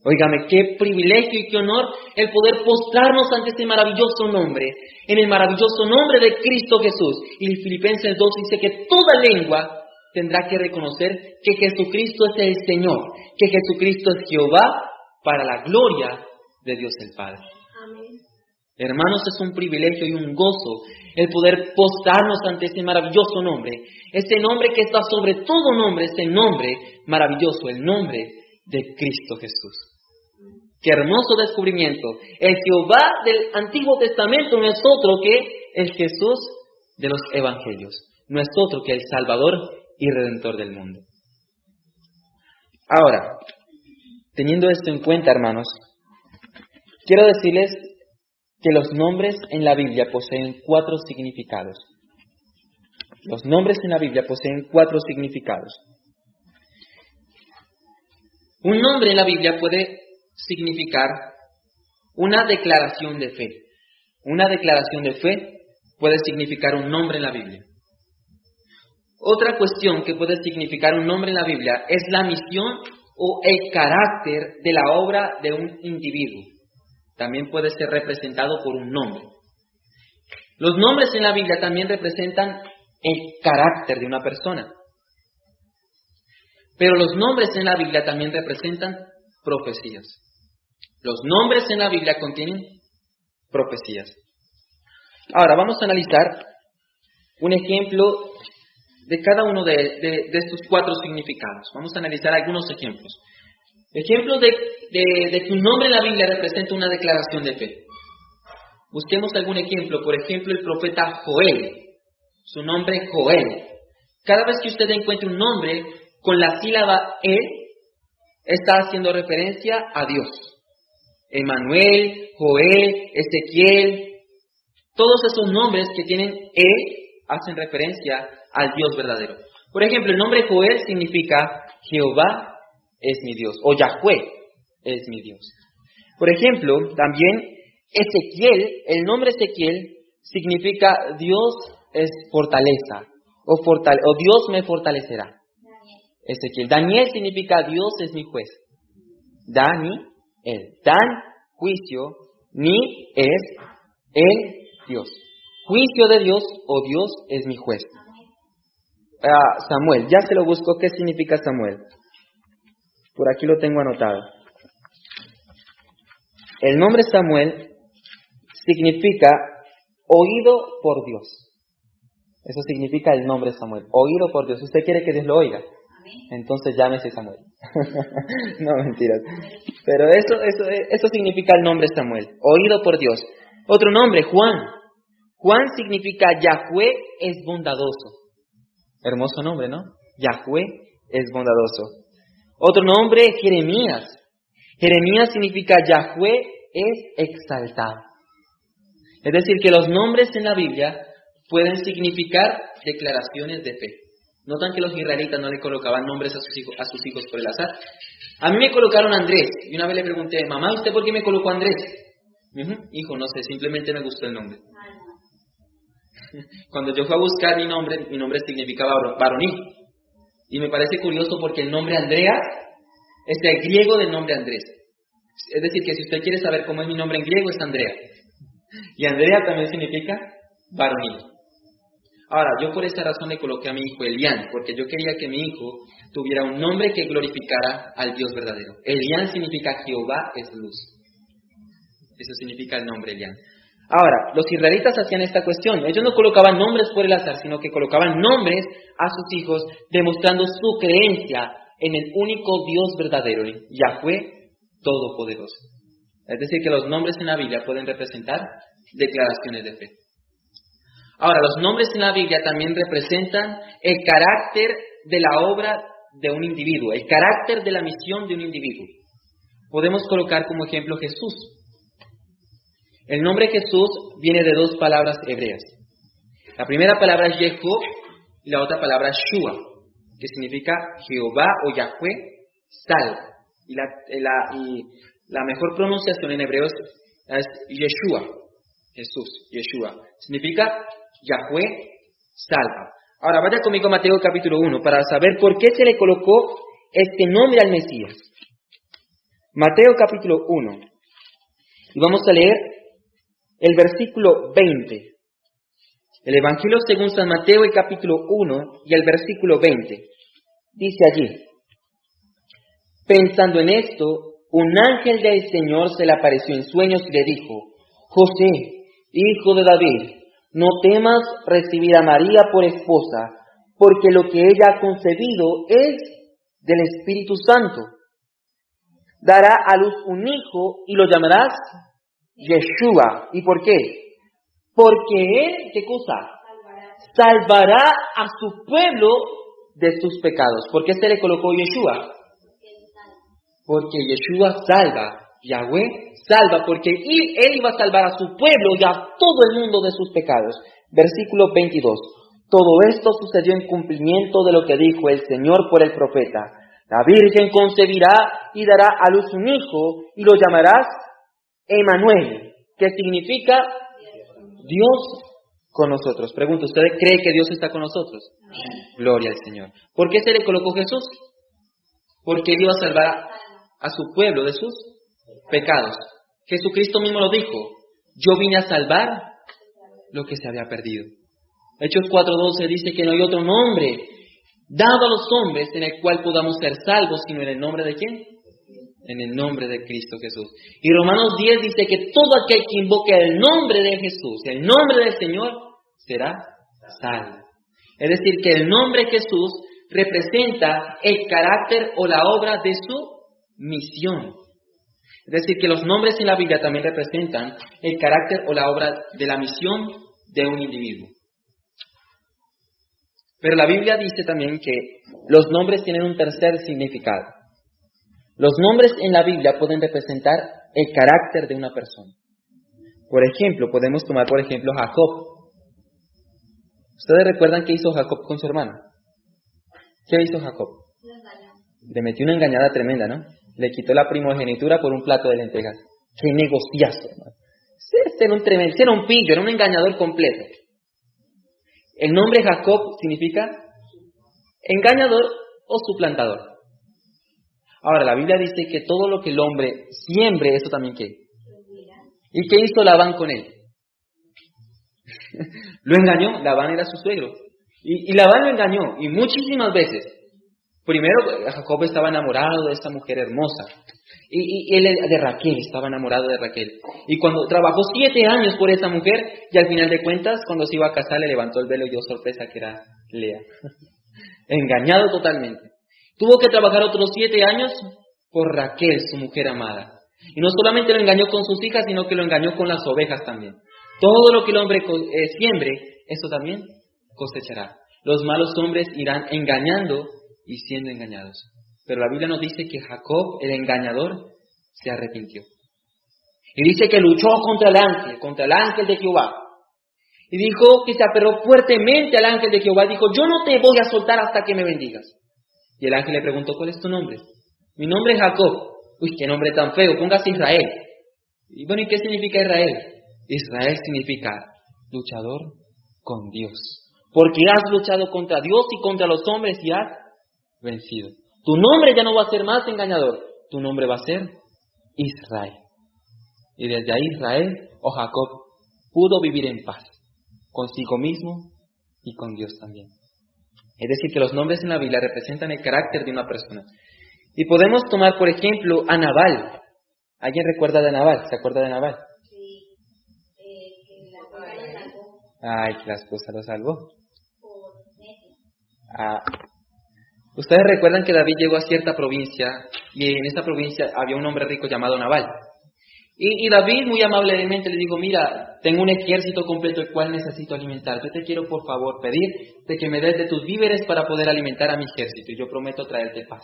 Óigame, qué privilegio y qué honor el poder postrarnos ante este maravilloso nombre, en el maravilloso nombre de Cristo Jesús. Y Filipenses 2 dice que toda lengua tendrá que reconocer que Jesucristo es el Señor, que Jesucristo es Jehová, para la gloria de Dios el Padre. Amén. Hermanos, es un privilegio y un gozo el poder postrarnos ante ese maravilloso nombre, ese nombre que está sobre todo nombre, ese nombre maravilloso, el nombre de Cristo Jesús. ¡Qué hermoso descubrimiento! El Jehová del Antiguo Testamento no es otro que el Jesús de los Evangelios. No es otro que el Salvador y Redentor del mundo. Ahora, teniendo esto en cuenta, hermanos, quiero decirles que los nombres en la Biblia poseen 4 significados. Los nombres en la Biblia poseen 4 significados. Un nombre en la Biblia puede significar una declaración de fe. Una declaración de fe puede significar un nombre en la Biblia. Otra cuestión que puede significar un nombre en la Biblia es la misión o el carácter de la obra de un individuo. También puede ser representado por un nombre. Los nombres en la Biblia también representan el carácter de una persona. Pero los nombres en la Biblia también representan profecías. Los nombres en la Biblia contienen profecías. Ahora vamos a analizar un ejemplo de cada uno de estos 4 significados. Vamos a analizar algunos ejemplos. Ejemplos de que un nombre en la Biblia representa una declaración de fe. Busquemos algún ejemplo. Por ejemplo, el profeta Joel. Su nombre Joel. Cada vez que usted encuentre un nombre con la sílaba E, está haciendo referencia a Dios. Emmanuel, Joel, Ezequiel, todos esos nombres que tienen E hacen referencia al Dios verdadero. Por ejemplo, el nombre Joel significa Jehová es mi Dios, o Yahweh es mi Dios. Por ejemplo, también Ezequiel, el nombre Ezequiel significa Dios es fortaleza, o Dios me fortalecerá. Ezequiel. Daniel significa Dios es mi juez. Dani, el Dan, juicio, ni es el Dios. Juicio de Dios o Dios es mi juez. Samuel, ya se lo busco. ¿Qué significa Samuel? Por aquí lo tengo anotado. El nombre Samuel significa oído por Dios. Eso significa el nombre Samuel, oído por Dios. ¿Usted quiere que Dios lo oiga? Entonces llámese Samuel. No, mentiras. Pero eso significa el nombre Samuel, oído por Dios. Otro nombre, Juan. Juan significa Yahweh es bondadoso. Hermoso nombre, ¿no? Yahweh es bondadoso. Otro nombre, Jeremías. Jeremías significa Yahweh es exaltado. Es decir, que los nombres en la Biblia pueden significar declaraciones de fe. Notan que los israelitas no le colocaban nombres a sus hijos por el azar. A mí me colocaron Andrés. Y una vez le pregunté, mamá, ¿usted por qué me colocó Andrés? Hijo, no sé, simplemente me gustó el nombre. Cuando yo fui a buscar mi nombre significaba varonil. Y me parece curioso porque el nombre Andrea es el griego del nombre Andrés. Es decir, que si usted quiere saber cómo es mi nombre en griego, es Andrea. Y Andrea también significa varonil. Ahora, yo por esta razón le coloqué a mi hijo Elián, porque yo quería que mi hijo tuviera un nombre que glorificara al Dios verdadero. Elián significa Jehová es luz. Eso significa el nombre Elián. Ahora, los israelitas hacían esta cuestión. Ellos no colocaban nombres por el azar, sino que colocaban nombres a sus hijos, demostrando su creencia en el único Dios verdadero, Yahweh Todopoderoso. Es decir, que los nombres en la Biblia pueden representar declaraciones de fe. Ahora, los nombres en la Biblia también representan el carácter de la obra de un individuo, el carácter de la misión de un individuo. Podemos colocar como ejemplo Jesús. El nombre Jesús viene de dos palabras hebreas. La primera palabra es Yehov y la otra palabra es Shua, que significa Jehová o Yahweh salva. Y la mejor pronunciación en hebreo es Yeshua, Jesús, Yeshua. Significa Yahweh salva. Ahora vaya conmigo a Mateo capítulo 1 para saber por qué se le colocó este nombre al Mesías. Mateo capítulo 1. Y vamos a leer el versículo 20. El Evangelio según San Mateo, el capítulo 1 y el versículo 20. Dice allí: pensando en esto, un ángel del Señor se le apareció en sueños y le dijo: José, hijo de David, no temas recibir a María por esposa, porque lo que ella ha concebido es del Espíritu Santo. Dará a luz un hijo y lo llamarás Yeshua. ¿Y por qué? Porque él, ¿qué cosa? Salvará a su pueblo de sus pecados. ¿Por qué se le colocó Yeshua? Porque Yeshua salva. Yahweh salva, porque él iba a salvar a su pueblo y a todo el mundo de sus pecados. Versículo 22. Todo esto sucedió en cumplimiento de lo que dijo el Señor por el profeta: la Virgen concebirá y dará a luz un hijo y lo llamarás Emmanuel, que significa Dios con nosotros. Pregunto, ¿usted cree que Dios está con nosotros? Gloria al Señor. ¿Por qué se le colocó Jesús? Porque él iba a salvar a su pueblo de sus pecados. Jesucristo mismo lo dijo: yo vine a salvar lo que se había perdido. Hechos 4:12 dice que no hay otro nombre dado a los hombres en el cual podamos ser salvos, sino en el nombre de ¿quién? En el nombre de Cristo Jesús. Y Romanos 10 dice que todo aquel que invoque el nombre de Jesús, el nombre del Señor, será salvo. Es decir, que el nombre Jesús representa el carácter o la obra de su misión. Es decir, que los nombres en la Biblia también representan el carácter o la obra de la misión de un individuo. Pero la Biblia dice también que los nombres tienen un tercer significado. Los nombres en la Biblia pueden representar el carácter de una persona. Por ejemplo, podemos tomar por ejemplo Jacob. ¿Ustedes recuerdan qué hizo Jacob con su hermano? ¿Qué hizo Jacob? Le metió una engañada tremenda, ¿no? Le quitó la primogenitura por un plato de lentejas. ¡Qué negociazo, hermano! Este era un pillo, era un engañador completo. El nombre Jacob significa engañador o suplantador. Ahora, la Biblia dice que todo lo que el hombre siembre, eso también ¿qué? ¿Y qué hizo Labán con él? Lo engañó. Labán era su suegro. Y Labán lo engañó, y muchísimas veces. Primero, Jacob estaba enamorado de esta mujer hermosa. Y él de Raquel, estaba enamorado de Raquel. Y cuando trabajó 7 años por esa mujer, y al final de cuentas, cuando se iba a casar, le levantó el velo y dio sorpresa que era Lea. Engañado totalmente. Tuvo que trabajar otros 7 años por Raquel, su mujer amada. Y no solamente lo engañó con sus hijas, sino que lo engañó con las ovejas también. Todo lo que el hombre siembre, eso también cosechará. Los malos hombres irán engañando y siendo engañados. Pero la Biblia nos dice que Jacob, el engañador, se arrepintió. Y dice que luchó contra el ángel de Jehová. Y dijo que se aferró fuertemente al ángel de Jehová. Dijo, yo no te voy a soltar hasta que me bendigas. Y el ángel le preguntó, ¿cuál es tu nombre? Mi nombre es Jacob. Uy, qué nombre tan feo, póngase Israel. Y bueno, ¿y qué significa Israel? Israel significa luchador con Dios. Porque has luchado contra Dios y contra los hombres y has vencido. Tu nombre ya no va a ser más engañador, tu nombre va a ser Israel. Y desde ahí Israel o Jacob pudo vivir en paz, consigo mismo y con Dios también. Es decir, que los nombres en la Biblia representan el carácter de una persona. Y podemos tomar, por ejemplo, a Nabal. ¿Alguien recuerda de Nabal? ¿Se acuerda de Nabal? Sí, que la esposa lo salvó. Ay, que la esposa lo salvó. Por necio. Ustedes recuerdan que David llegó a cierta provincia y en esa provincia había un hombre rico llamado Nabal. Y David muy amablemente le dijo, mira, tengo un ejército completo el cual necesito alimentar. Yo te quiero por favor pedir de que me des de tus víveres para poder alimentar a mi ejército y yo prometo traerte paz.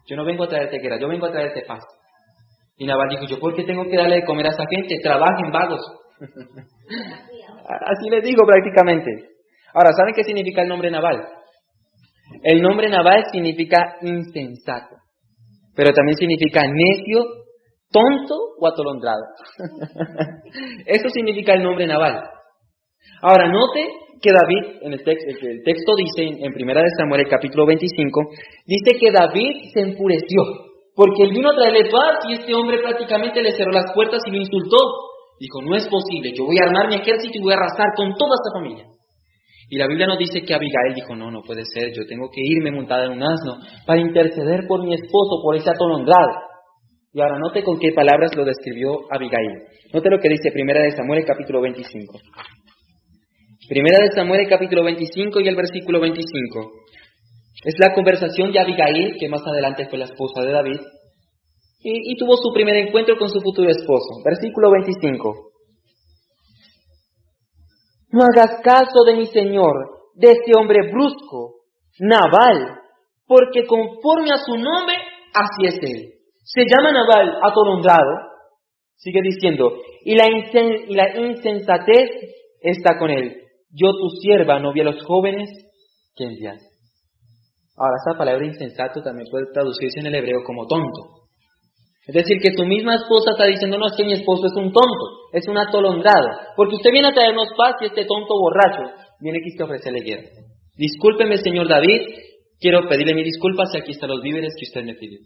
Yo no vengo a traerte guerra, yo vengo a traerte paz. Y Nabal dijo, ¿yo por qué tengo que darle de comer a esa gente? Trabajen vagos. Así les digo prácticamente. Ahora, ¿saben qué significa el nombre Nabal? El nombre Nabal significa insensato, pero también significa necio, tonto o atolondrado. Eso significa el nombre Nabal. Ahora, note que David, en el texto dice, en 1 Samuel, el capítulo 25, dice que David se enfureció, porque él vino a traerle paz y este hombre prácticamente le cerró las puertas y lo insultó. Dijo, no es posible, yo voy a armar mi ejército y voy a arrasar con toda esta familia. Y la Biblia nos dice que Abigail dijo, no puede ser, yo tengo que irme montada en un asno para interceder por mi esposo, por ese atolondrado. Y ahora note con qué palabras lo describió Abigail. Note lo que dice 1 Samuel, el capítulo 25. 1 Samuel, el capítulo 25 y el versículo 25. Es la conversación de Abigail, que más adelante fue la esposa de David, y tuvo su primer encuentro con su futuro esposo. Versículo 25. No hagas caso de mi señor, de este hombre brusco, Nabal, porque conforme a su nombre, así es él. Se llama Nabal, atolondrado. Sigue diciendo, y la insensatez está con él. Yo, tu sierva, no vi a los jóvenes que enviaste. Ahora, esa palabra insensato también puede traducirse en el hebreo como tonto. Es decir, que tu misma esposa está diciendo, no, es que mi esposo es un tonto, es un atolondrado, porque usted viene a traernos paz y este tonto borracho viene aquí a ofrecerle guerra. Discúlpeme, señor David, quiero pedirle mis disculpas y aquí están los víveres que usted me pidió.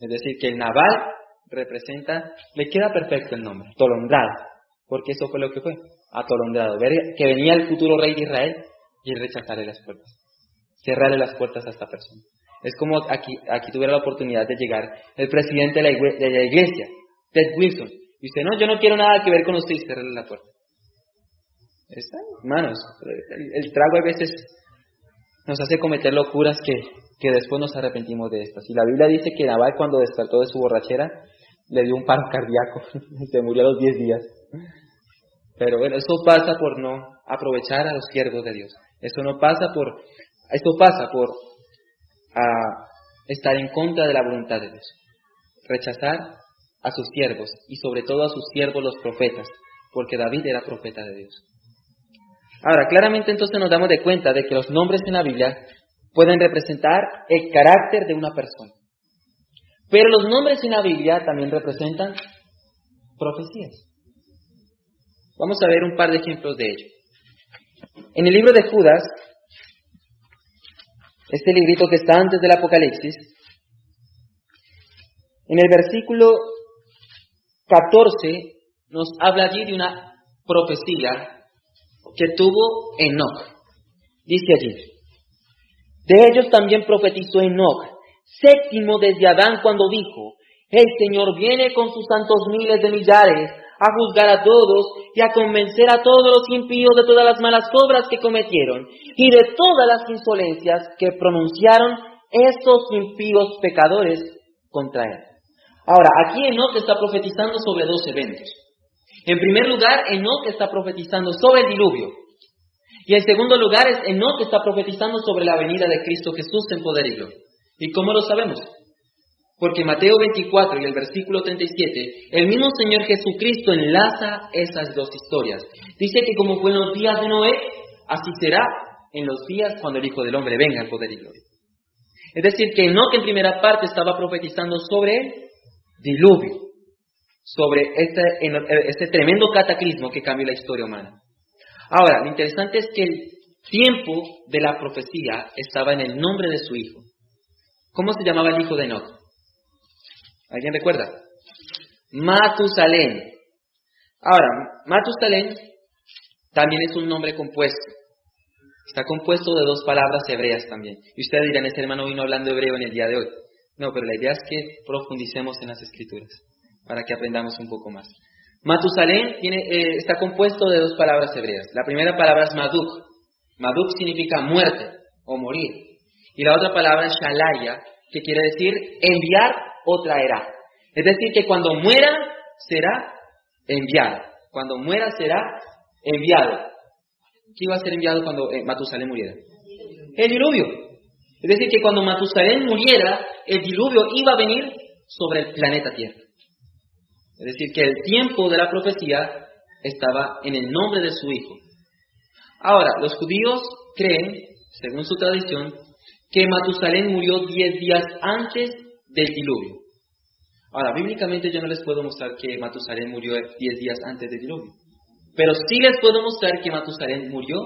Es decir, que el Nabal representa, le queda perfecto el nombre, atolondrado, porque eso fue lo que fue, atolondrado, ver que venía el futuro rey de Israel y rechazarle las puertas, cerrarle las puertas a esta persona. Es como aquí tuviera la oportunidad de llegar el presidente de la iglesia, Ted Wilson, y usted, no, yo no quiero nada que ver con usted y cerrarle la puerta. Hermanos, el trago a veces nos hace cometer locuras que después nos arrepentimos de estas. Y la Biblia dice que Nabal, cuando despertó de su borrachera, le dio un paro cardíaco y se murió a los 10 días. Pero bueno, eso pasa por no aprovechar a los siervos de Dios. Esto pasa por estar en contra de la voluntad de Dios. Rechazar a sus siervos y sobre todo a sus siervos los profetas, porque David era profeta de Dios. Ahora, claramente entonces nos damos de cuenta de que los nombres en la Biblia pueden representar el carácter de una persona. Pero los nombres en la Biblia también representan profecías. Vamos a ver un par de ejemplos de ello. En el libro de Judas, este librito que está antes del Apocalipsis, en el versículo 14 nos habla allí de una profecía que tuvo Enoc. Dice allí: de ellos también profetizó Enoc, séptimo desde Adán, cuando dijo: el Señor viene con sus santos miles de millares a juzgar a todos y a convencer a todos los impíos de todas las malas obras que cometieron y de todas las insolencias que pronunciaron estos impíos pecadores contra él. Ahora, aquí Enoc está profetizando sobre dos eventos. En primer lugar, Enoc está profetizando sobre el diluvio. Y en segundo lugar, Enoc está profetizando sobre la venida de Cristo Jesús en poder y gloria. ¿Y cómo lo sabemos? Porque Mateo 24 y el versículo 37, el mismo Señor Jesucristo enlaza esas dos historias. Dice que como fue en los días de Noé, así será en los días cuando el Hijo del Hombre venga en poder y gloria. Es decir, que Enoc en primera parte estaba profetizando sobre el diluvio, sobre este tremendo cataclismo que cambió la historia humana. Ahora, lo interesante es que el tiempo de la profecía estaba en el nombre de su hijo. ¿Cómo se llamaba el hijo de Enoc? ¿Alguien recuerda? Matusalén. Ahora, Matusalén también es un nombre compuesto. Está compuesto de dos palabras hebreas también. Y ustedes dirán, este hermano vino hablando hebreo en el día de hoy. No, pero la idea es que profundicemos en las Escrituras para que aprendamos un poco más. Matusalén está compuesto de dos palabras hebreas. La primera palabra es Maduk. Maduk significa muerte o morir. Y la otra palabra es Shalaya, que quiere decir enviar o traerá. Es decir, que cuando muera será enviado. Cuando muera será enviado. ¿Qué iba a ser enviado cuando Matusalén muriera? El diluvio. Es decir, que cuando Matusalén muriera, el diluvio iba a venir sobre el planeta Tierra. Es decir, que el tiempo de la profecía estaba en el nombre de su hijo. Ahora, los judíos creen, según su tradición, que Matusalén murió 10 días antes del diluvio. Ahora, bíblicamente yo no les puedo mostrar que Matusalén murió 10 días antes del diluvio. Pero sí les puedo mostrar que Matusalén murió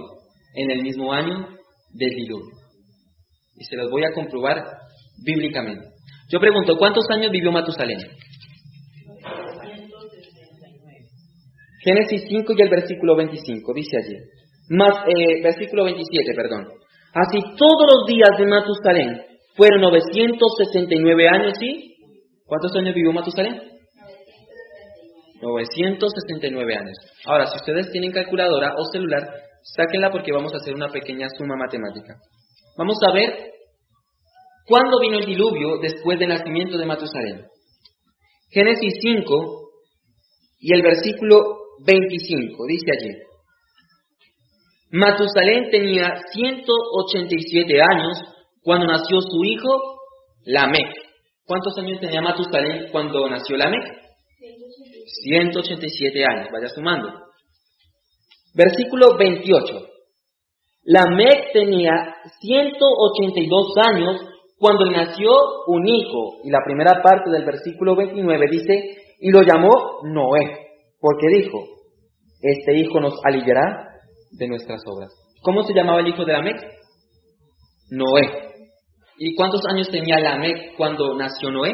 en el mismo año del diluvio. Y se los voy a comprobar bíblicamente. Yo pregunto, ¿cuántos años vivió Matusalén? Génesis 5 y el versículo 25, dice allí. Versículo 27, perdón. Así todos los días de Matusalén fueron 969 años, ¿sí? ¿Cuántos años vivió Matusalén? 969 años. Ahora, si ustedes tienen calculadora o celular, sáquenla porque vamos a hacer una pequeña suma matemática. Vamos a ver cuándo vino el diluvio después del nacimiento de Matusalén. Génesis 5 y el versículo 25, dice allí. Matusalén tenía 187 años cuando nació su hijo Lamec. ¿Cuántos años tenía Matusalén cuando nació Lamec? 187 años, vaya sumando. Versículo 28. Lamec tenía 182 años cuando nació un hijo. Y la primera parte del versículo 29 dice, y lo llamó Noé, porque dijo, este hijo nos aliviará de nuestras obras. ¿Cómo se llamaba el hijo de Lamec? Noé. ¿Y cuántos años tenía Lamec cuando nació Noé?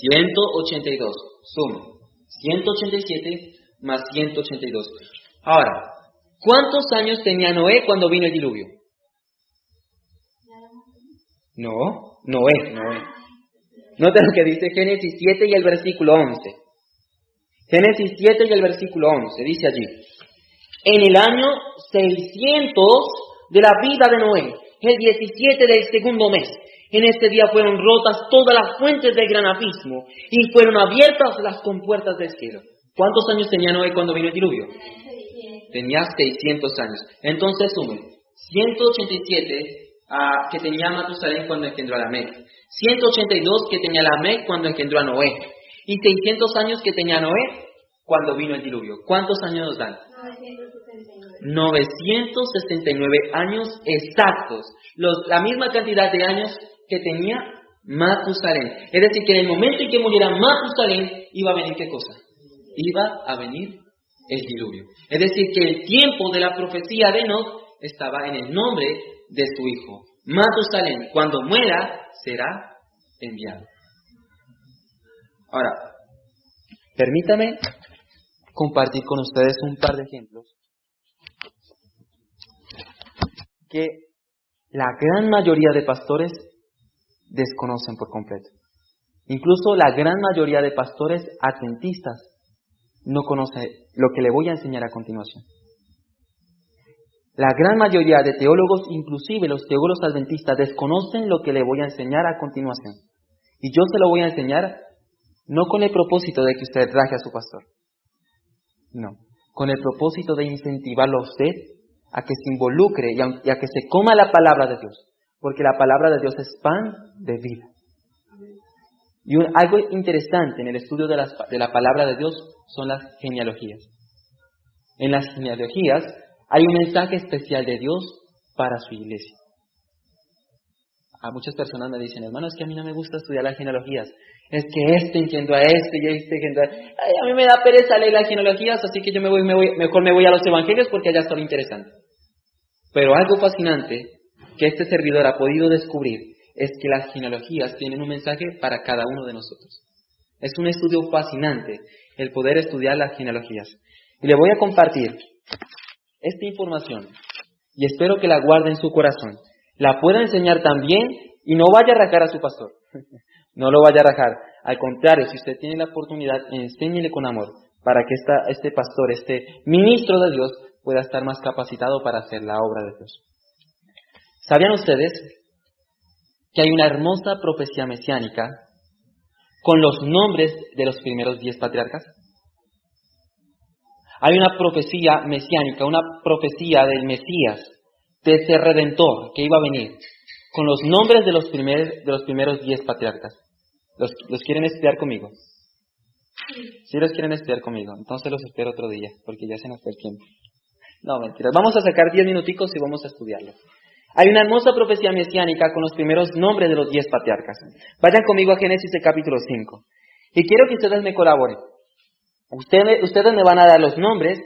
182. Suma. 187 más 182. Ahora, ¿cuántos años tenía Noé cuando vino el diluvio? Noé. Nota lo que dice Génesis 7 y el versículo 11. Génesis 7 y el versículo 11. Dice allí. En el año 600 de la vida de Noé, el 17 del segundo mes, en este día fueron rotas todas las fuentes del gran abismo y fueron abiertas las compuertas del cielo. ¿Cuántos años tenía Noé cuando vino el diluvio? Tenía 600 años. Entonces sumen 187 que tenía Matusalén cuando engendró a Lamec, 182 que tenía Lamec cuando engendró a Noé y 600 años que tenía Noé cuando vino el diluvio. ¿Cuántos años nos dan? 969 años exactos, la misma cantidad de años que tenía Matusalén. Es decir, que en el momento en que muriera Matusalén, iba a venir ¿qué cosa? Iba a venir el diluvio. Es decir, que el tiempo de la profecía de Enoc estaba en el nombre de su hijo, Matusalén, cuando muera, será enviado. Ahora, permítame compartir con ustedes un par de ejemplos que la gran mayoría de pastores desconocen por completo. Incluso la gran mayoría de pastores adventistas no conoce lo que le voy a enseñar a continuación. La gran mayoría de teólogos, inclusive los teólogos adventistas, desconocen lo que le voy a enseñar a continuación. Y yo se lo voy a enseñar no con el propósito de que usted raje a su pastor. No, con el propósito de incentivarlo a usted a que se involucre y a que se coma la palabra de Dios. Porque la palabra de Dios es pan de vida. Y algo interesante en el estudio de la palabra de Dios son las genealogías. En las genealogías hay un mensaje especial de Dios para su iglesia. A muchas personas me dicen, hermano, es que a mí no me gusta estudiar las genealogías. Es que este engendró a este y este engendró a... Ay, a mí me da pereza leer las genealogías, así que yo mejor me voy a los evangelios porque allá son interesantes. Pero algo fascinante que este servidor ha podido descubrir es que las genealogías tienen un mensaje para cada uno de nosotros. Es un estudio fascinante el poder estudiar las genealogías. Y le voy a compartir esta información y espero que la guarde en su corazón. La pueda enseñar también y no vaya a rajar a su pastor. No lo vaya a rajar. Al contrario, si usted tiene la oportunidad, enséñele con amor para que este pastor, este ministro de Dios, pueda estar más capacitado para hacer la obra de Dios. ¿Sabían ustedes que hay una hermosa profecía mesiánica con los nombres de los primeros 10 patriarcas? Hay una profecía mesiánica, una profecía del Mesías, de ese Redentor que iba a venir, con los nombres de los primeros 10 patriarcas. ¿Los quieren estudiar conmigo? Sí, los quieren estudiar conmigo. Entonces los espero otro día, porque ya se nos fue el tiempo. No, mentira. Vamos a sacar 10 minuticos y vamos a estudiarlo. Hay una hermosa profecía mesiánica con los primeros nombres de los 10 patriarcas. Vayan conmigo a Génesis el capítulo 5. Y quiero que ustedes me colaboren. Ustedes me van a dar los nombres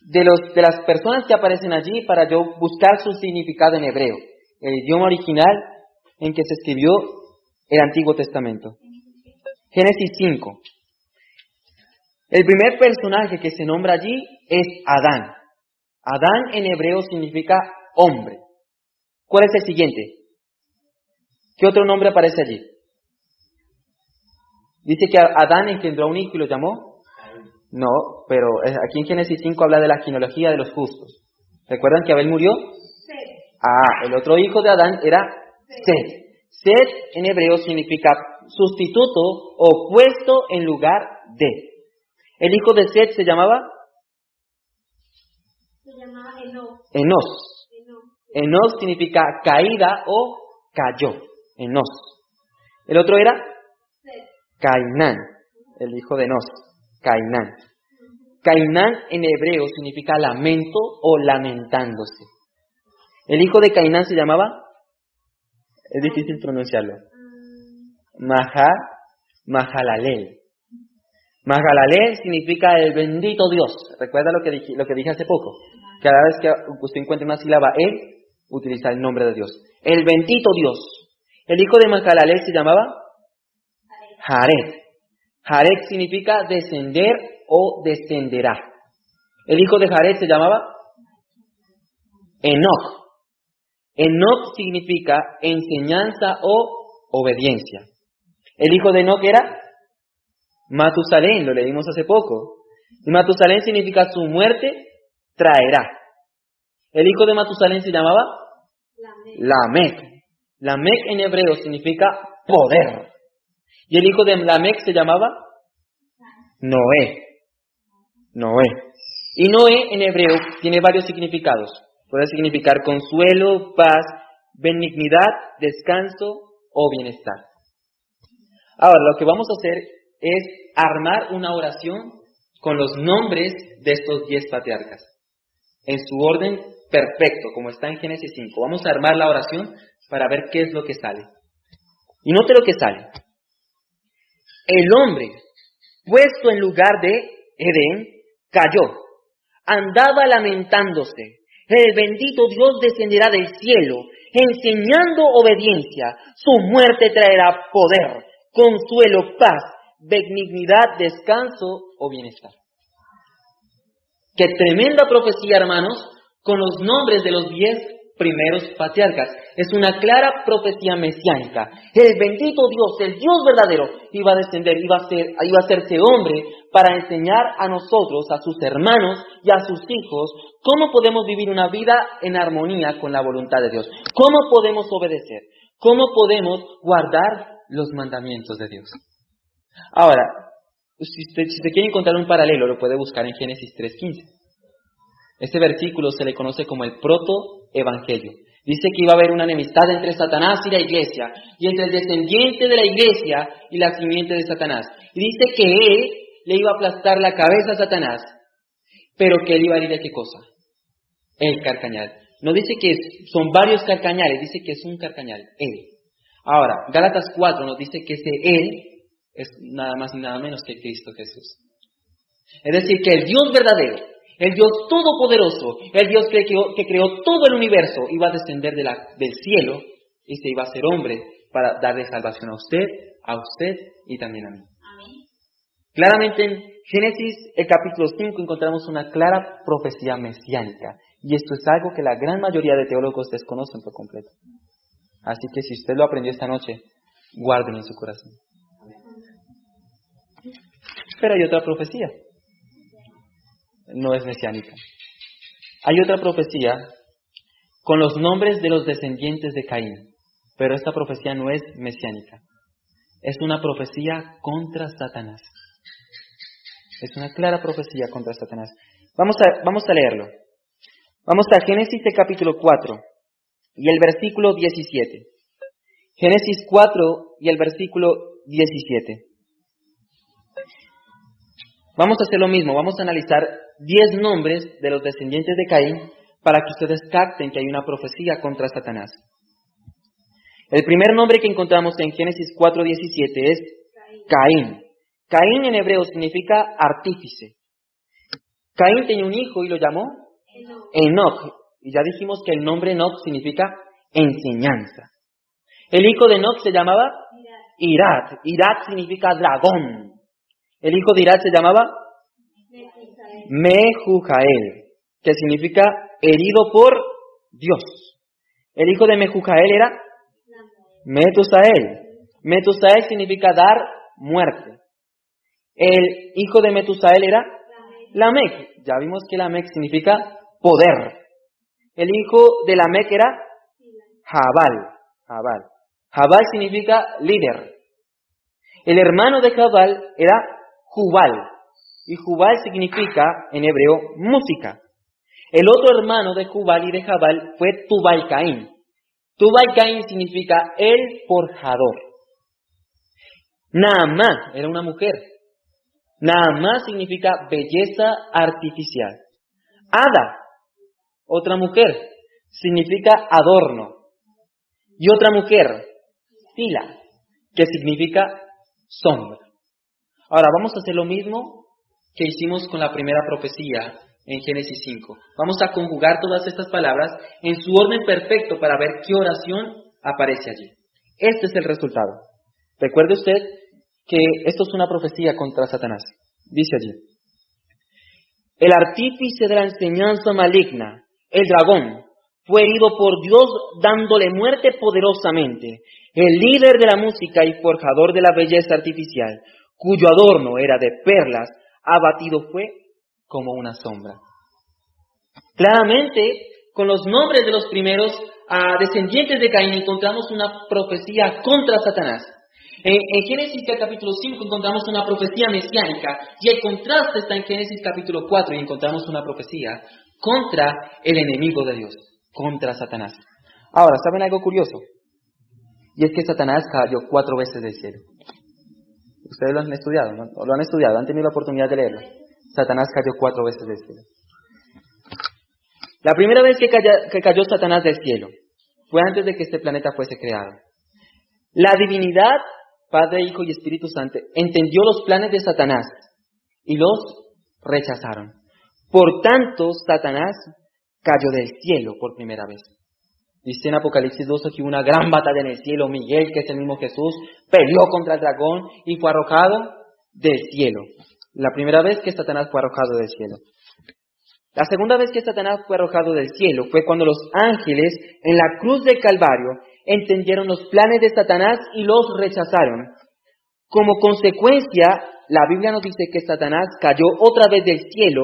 de las personas que aparecen allí para yo buscar su significado en hebreo, el idioma original en que se escribió el Antiguo Testamento. Génesis 5. El primer personaje que se nombra allí es Adán. Adán en hebreo significa hombre. ¿Cuál es el siguiente? ¿Qué otro nombre aparece allí? Dice que Adán engendró a un hijo y lo llamó. No, pero aquí en Génesis 5 habla de la genealogía de los justos. ¿Recuerdan que Abel murió? Set. El otro hijo de Adán era Set. Set en hebreo significa sustituto o puesto en lugar de. El hijo de Set se llamaba Enos. Enos significa caída o cayó. Enos. El otro era Cainán, el hijo de Enos. Cainán. Cainán en hebreo significa lamento o lamentándose. El hijo de Cainán se llamaba, es difícil pronunciarlo, Mahalalel. Mahalalel significa el bendito Dios. ¿Recuerda lo que dije hace poco? Cada vez que usted encuentre una sílaba él, utiliza el nombre de Dios. El bendito Dios. El hijo de Mahalalel se llamaba Jared. Jared significa descender o descenderá. El hijo de Jared se llamaba Enoc. Enoc significa enseñanza o obediencia. El hijo de Enoc era Matusalén, lo leímos hace poco. Y Matusalén significa su muerte traerá. El hijo de Matusalén se llamaba Lamec. Lamec en hebreo significa poder. Y el hijo de Lamec se llamaba Noé. Noé. Y Noé en hebreo tiene varios significados. Puede significar consuelo, paz, benignidad, descanso o bienestar. Ahora, lo que vamos a hacer es armar una oración con los nombres de estos 10 patriarcas. En su orden perfecto, como está en Génesis 5. Vamos a armar la oración para ver qué es lo que sale. Y note lo que sale. El hombre, puesto en lugar de Edén, cayó. Andaba lamentándose. El bendito Dios descenderá del cielo. enseñando obediencia. Su muerte traerá poder, consuelo, paz, benignidad, descanso o bienestar. Qué tremenda profecía, hermanos, con los nombres de los 10 primeros patriarcas. Es una clara profecía mesiánica. El bendito Dios, el Dios verdadero, iba a descender, iba a hacerse hombre para enseñar a nosotros, a sus hermanos y a sus hijos, cómo podemos vivir una vida en armonía con la voluntad de Dios. Cómo podemos obedecer. Cómo podemos guardar los mandamientos de Dios. Ahora, si usted quiere encontrar un paralelo, lo puede buscar en Génesis 3:15. Este versículo se le conoce como el protoevangelio. Dice que iba a haber una enemistad entre Satanás y la iglesia, y entre el descendiente de la iglesia y la simiente de Satanás. Y dice que él le iba a aplastar la cabeza a Satanás, pero que él iba a herir ¿a qué cosa? El carcañal. No dice que son varios carcañales, dice que es un carcañal, él. Ahora, Gálatas 4 nos dice que ese él es nada más y nada menos que Cristo Jesús. Es decir, que el Dios verdadero, el Dios todopoderoso, el Dios que creó todo el universo, iba a descender del cielo y se iba a hacer hombre para darle salvación a usted y también a mí. Amén. Claramente en Génesis, el capítulo 5, encontramos una clara profecía mesiánica. Y esto es algo que la gran mayoría de teólogos desconocen por completo. Así que si usted lo aprendió esta noche, guárdelo en su corazón. Pero hay otra profecía. No es mesiánica. Hay otra profecía con los nombres de los descendientes de Caín. Pero esta profecía no es mesiánica. Es una profecía contra Satanás. Es una clara profecía contra Satanás. Vamos a leerlo. Vamos a Génesis el capítulo 4 y el versículo 17. Génesis 4 y el versículo 17. Vamos a hacer lo mismo. Vamos a analizar 10 nombres de los descendientes de Caín para que ustedes capten que hay una profecía contra Satanás. El primer nombre que encontramos en Génesis 4:17 es Caín. Caín en hebreo significa artífice. Caín tenía un hijo y lo llamó Enoc. Y ya dijimos que el nombre Enoc significa enseñanza. El hijo de Enoc se llamaba Irad. Irad significa dragón. El hijo de Irad se llamaba Mehujael, que significa herido por Dios. El hijo de Mehujael era Metusael. Metusael significa dar muerte. El hijo de Metusael era Lamec. Ya vimos que Lamec significa poder. El hijo de Lamec era Jabal. Jabal significa líder. El hermano de Jabal era Jubal. Y Jubal significa en hebreo música. El otro hermano de Jubal y de Jabal fue Tubal-Caín. Tubal-Caín significa el forjador. Naamá era una mujer. Naamá significa belleza artificial. Ada, otra mujer, significa adorno. Y otra mujer, Sila, que significa sombra. Ahora vamos a hacer lo mismo que hicimos con la primera profecía en Génesis 5. Vamos a conjugar todas estas palabras en su orden perfecto para ver qué oración aparece allí. Este es el resultado. Recuerde usted que esto es una profecía contra Satanás. Dice allí: el artífice de la enseñanza maligna, el dragón, fue herido por Dios dándole muerte poderosamente. El líder de la música y forjador de la belleza artificial, cuyo adorno era de perlas, abatido fue como una sombra. Claramente, con los nombres de los primeros descendientes de Caín encontramos una profecía contra Satanás. En Génesis capítulo 5 encontramos una profecía mesiánica y el contraste está en Génesis capítulo 4 y encontramos una profecía contra el enemigo de Dios, contra Satanás. Ahora, ¿saben algo curioso? Y es que Satanás cayó 4 veces del cielo. Ustedes lo han estudiado, ¿no? Lo han estudiado, han tenido la oportunidad de leerlo. Satanás cayó 4 veces del cielo. La primera vez que cayó Satanás del cielo fue antes de que este planeta fuese creado. La divinidad, Padre, Hijo y Espíritu Santo, entendió los planes de Satanás y los rechazaron. Por tanto, Satanás cayó del cielo por primera vez. Dice en Apocalipsis 12 que hubo una gran batalla en el cielo. Miguel, que es el mismo Jesús, peleó contra el dragón y fue arrojado del cielo. La primera vez que Satanás fue arrojado del cielo. La segunda vez que Satanás fue arrojado del cielo fue cuando los ángeles en la cruz del Calvario entendieron los planes de Satanás y los rechazaron. Como consecuencia, la Biblia nos dice que Satanás cayó otra vez del cielo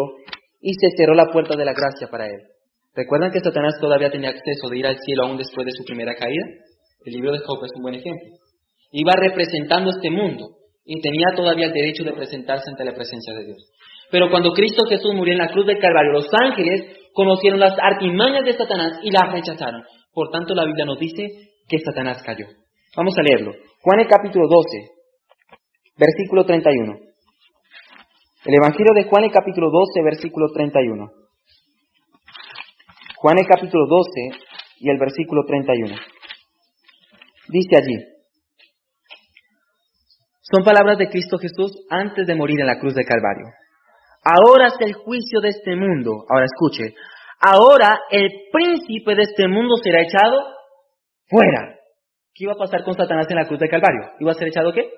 y se cerró la puerta de la gracia para él. ¿Recuerdan que Satanás todavía tenía acceso de ir al cielo aún después de su primera caída? El libro de Job es un buen ejemplo. Iba representando este mundo y tenía todavía el derecho de presentarse ante la presencia de Dios. Pero cuando Cristo Jesús murió en la cruz del Calvario, los ángeles conocieron las artimañas de Satanás y las rechazaron. Por tanto, la Biblia nos dice que Satanás cayó. Vamos a leerlo. Juan el capítulo 12, versículo 31. El Evangelio de Juan el capítulo 12, versículo 31. Juan el capítulo 12 y el versículo 31. Dice allí. Son palabras de Cristo Jesús antes de morir en la cruz del Calvario. Ahora es el juicio de este mundo. Ahora escuche. Ahora el príncipe de este mundo será echado fuera. ¿Qué iba a pasar con Satanás en la cruz del Calvario? ¿Iba a ser echado qué?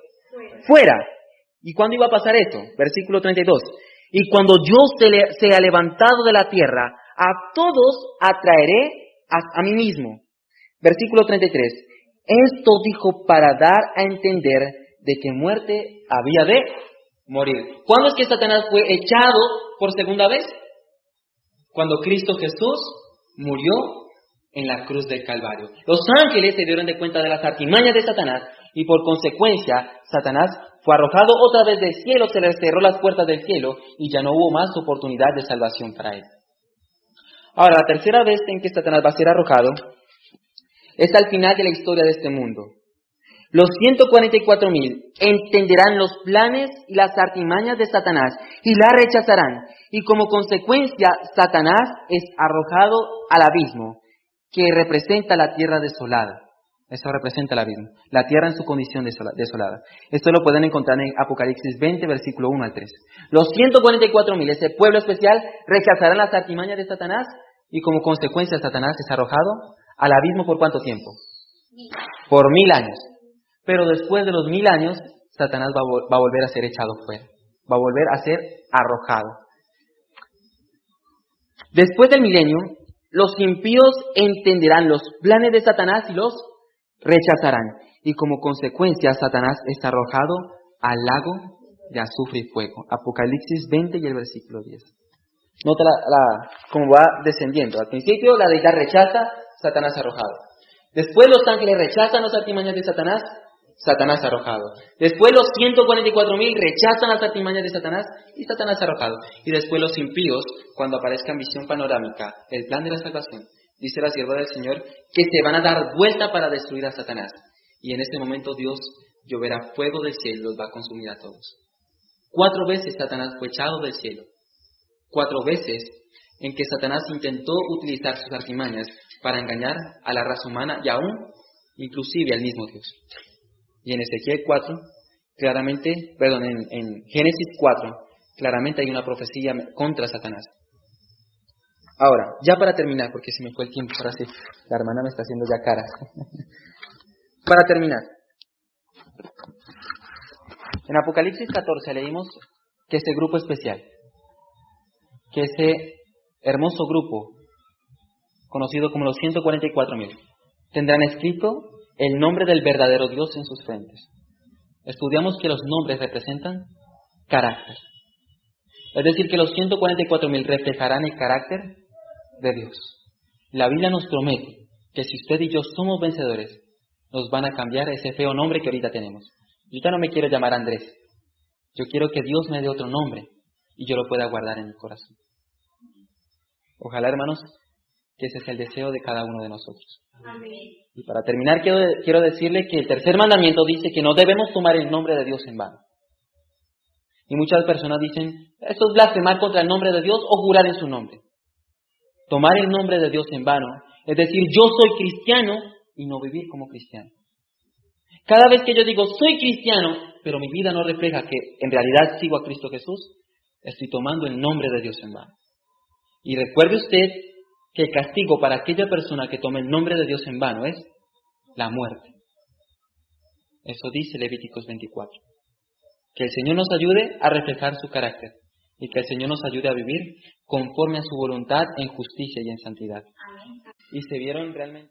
Fuera. ¿Y cuándo iba a pasar esto? Versículo 32. Y cuando yo sea levantado de la tierra, a todos atraeré a mí mismo. Versículo 33. Esto dijo para dar a entender de que muerte había de morir. ¿Cuándo es que Satanás fue echado por segunda vez? Cuando Cristo Jesús murió en la cruz del Calvario. Los ángeles se dieron de cuenta de las artimañas de Satanás y por consecuencia Satanás fue arrojado otra vez del cielo, se le cerró las puertas del cielo y ya no hubo más oportunidad de salvación para él. Ahora, la tercera vez en que Satanás va a ser arrojado es al final de la historia de este mundo. Los 144,000 entenderán los planes y las artimañas de Satanás y la rechazarán. Y como consecuencia, Satanás es arrojado al abismo, que representa la tierra desolada. Eso representa el abismo, la tierra en su condición desolada. Esto lo pueden encontrar en Apocalipsis 20, versículo 1 al 3. Los 144,000, ese pueblo especial, rechazarán las artimañas de Satanás y como consecuencia Satanás es arrojado al abismo ¿por cuánto tiempo? Por 1000 años. Pero después de los 1000 años, Satanás va a volver a ser echado fuera. Va a volver a ser arrojado. Después del milenio, los impíos entenderán los planes de Satanás y los rechazarán. Y como consecuencia, Satanás es arrojado al lago de azufre y fuego. Apocalipsis 20 y el versículo 10. Nota cómo va descendiendo. Al principio, la deidad rechaza, Satanás arrojado. Después los ángeles rechazan las artimañas de Satanás, Satanás arrojado. Después los 144,000 rechazan las artimañas de Satanás y Satanás arrojado. Y después los impíos, cuando aparezca en visión panorámica el plan de la salvación, dice la sierva del Señor, que se van a dar vuelta para destruir a Satanás. Y en ese momento Dios lloverá fuego del cielo y los va a consumir a todos. 4 veces Satanás fue echado del cielo. 4 veces en que Satanás intentó utilizar sus artimañas para engañar a la raza humana y aún, inclusive al mismo Dios. Y en Ezequiel 4, claramente, en Génesis 4, claramente hay una profecía contra Satanás. Ahora, ya para terminar, porque se me fue el tiempo, ahora sí, la hermana me está haciendo ya caras. Para terminar, en Apocalipsis 14 leímos que ese grupo especial, que ese hermoso grupo, conocido como los 144,000, tendrán escrito el nombre del verdadero Dios en sus frentes. Estudiamos que los nombres representan carácter. Es decir, que los 144,000 reflejarán el carácter de Dios. La Biblia nos promete que si usted y yo somos vencedores, nos van a cambiar ese feo nombre que ahorita tenemos. Yo ya no me quiero llamar Andrés. Yo quiero que Dios me dé otro nombre y yo lo pueda guardar en mi corazón. Ojalá, hermanos, que ese es el deseo de cada uno de nosotros. Amén. Y para terminar, quiero decirle que el tercer mandamiento dice que no debemos tomar el nombre de Dios en vano. Y muchas personas dicen, esto es blasfemar contra el nombre de Dios o jurar en su nombre. Tomar el nombre de Dios en vano, es decir, yo soy cristiano y no vivir como cristiano. Cada vez que yo digo, soy cristiano, pero mi vida no refleja que en realidad sigo a Cristo Jesús, estoy tomando el nombre de Dios en vano. Y recuerde usted que el castigo para aquella persona que tome el nombre de Dios en vano es la muerte. Eso dice Levíticos 24. Que el Señor nos ayude a reflejar su carácter y que el Señor nos ayude a vivir conforme a su voluntad en justicia y en santidad. Y se vieron realmente...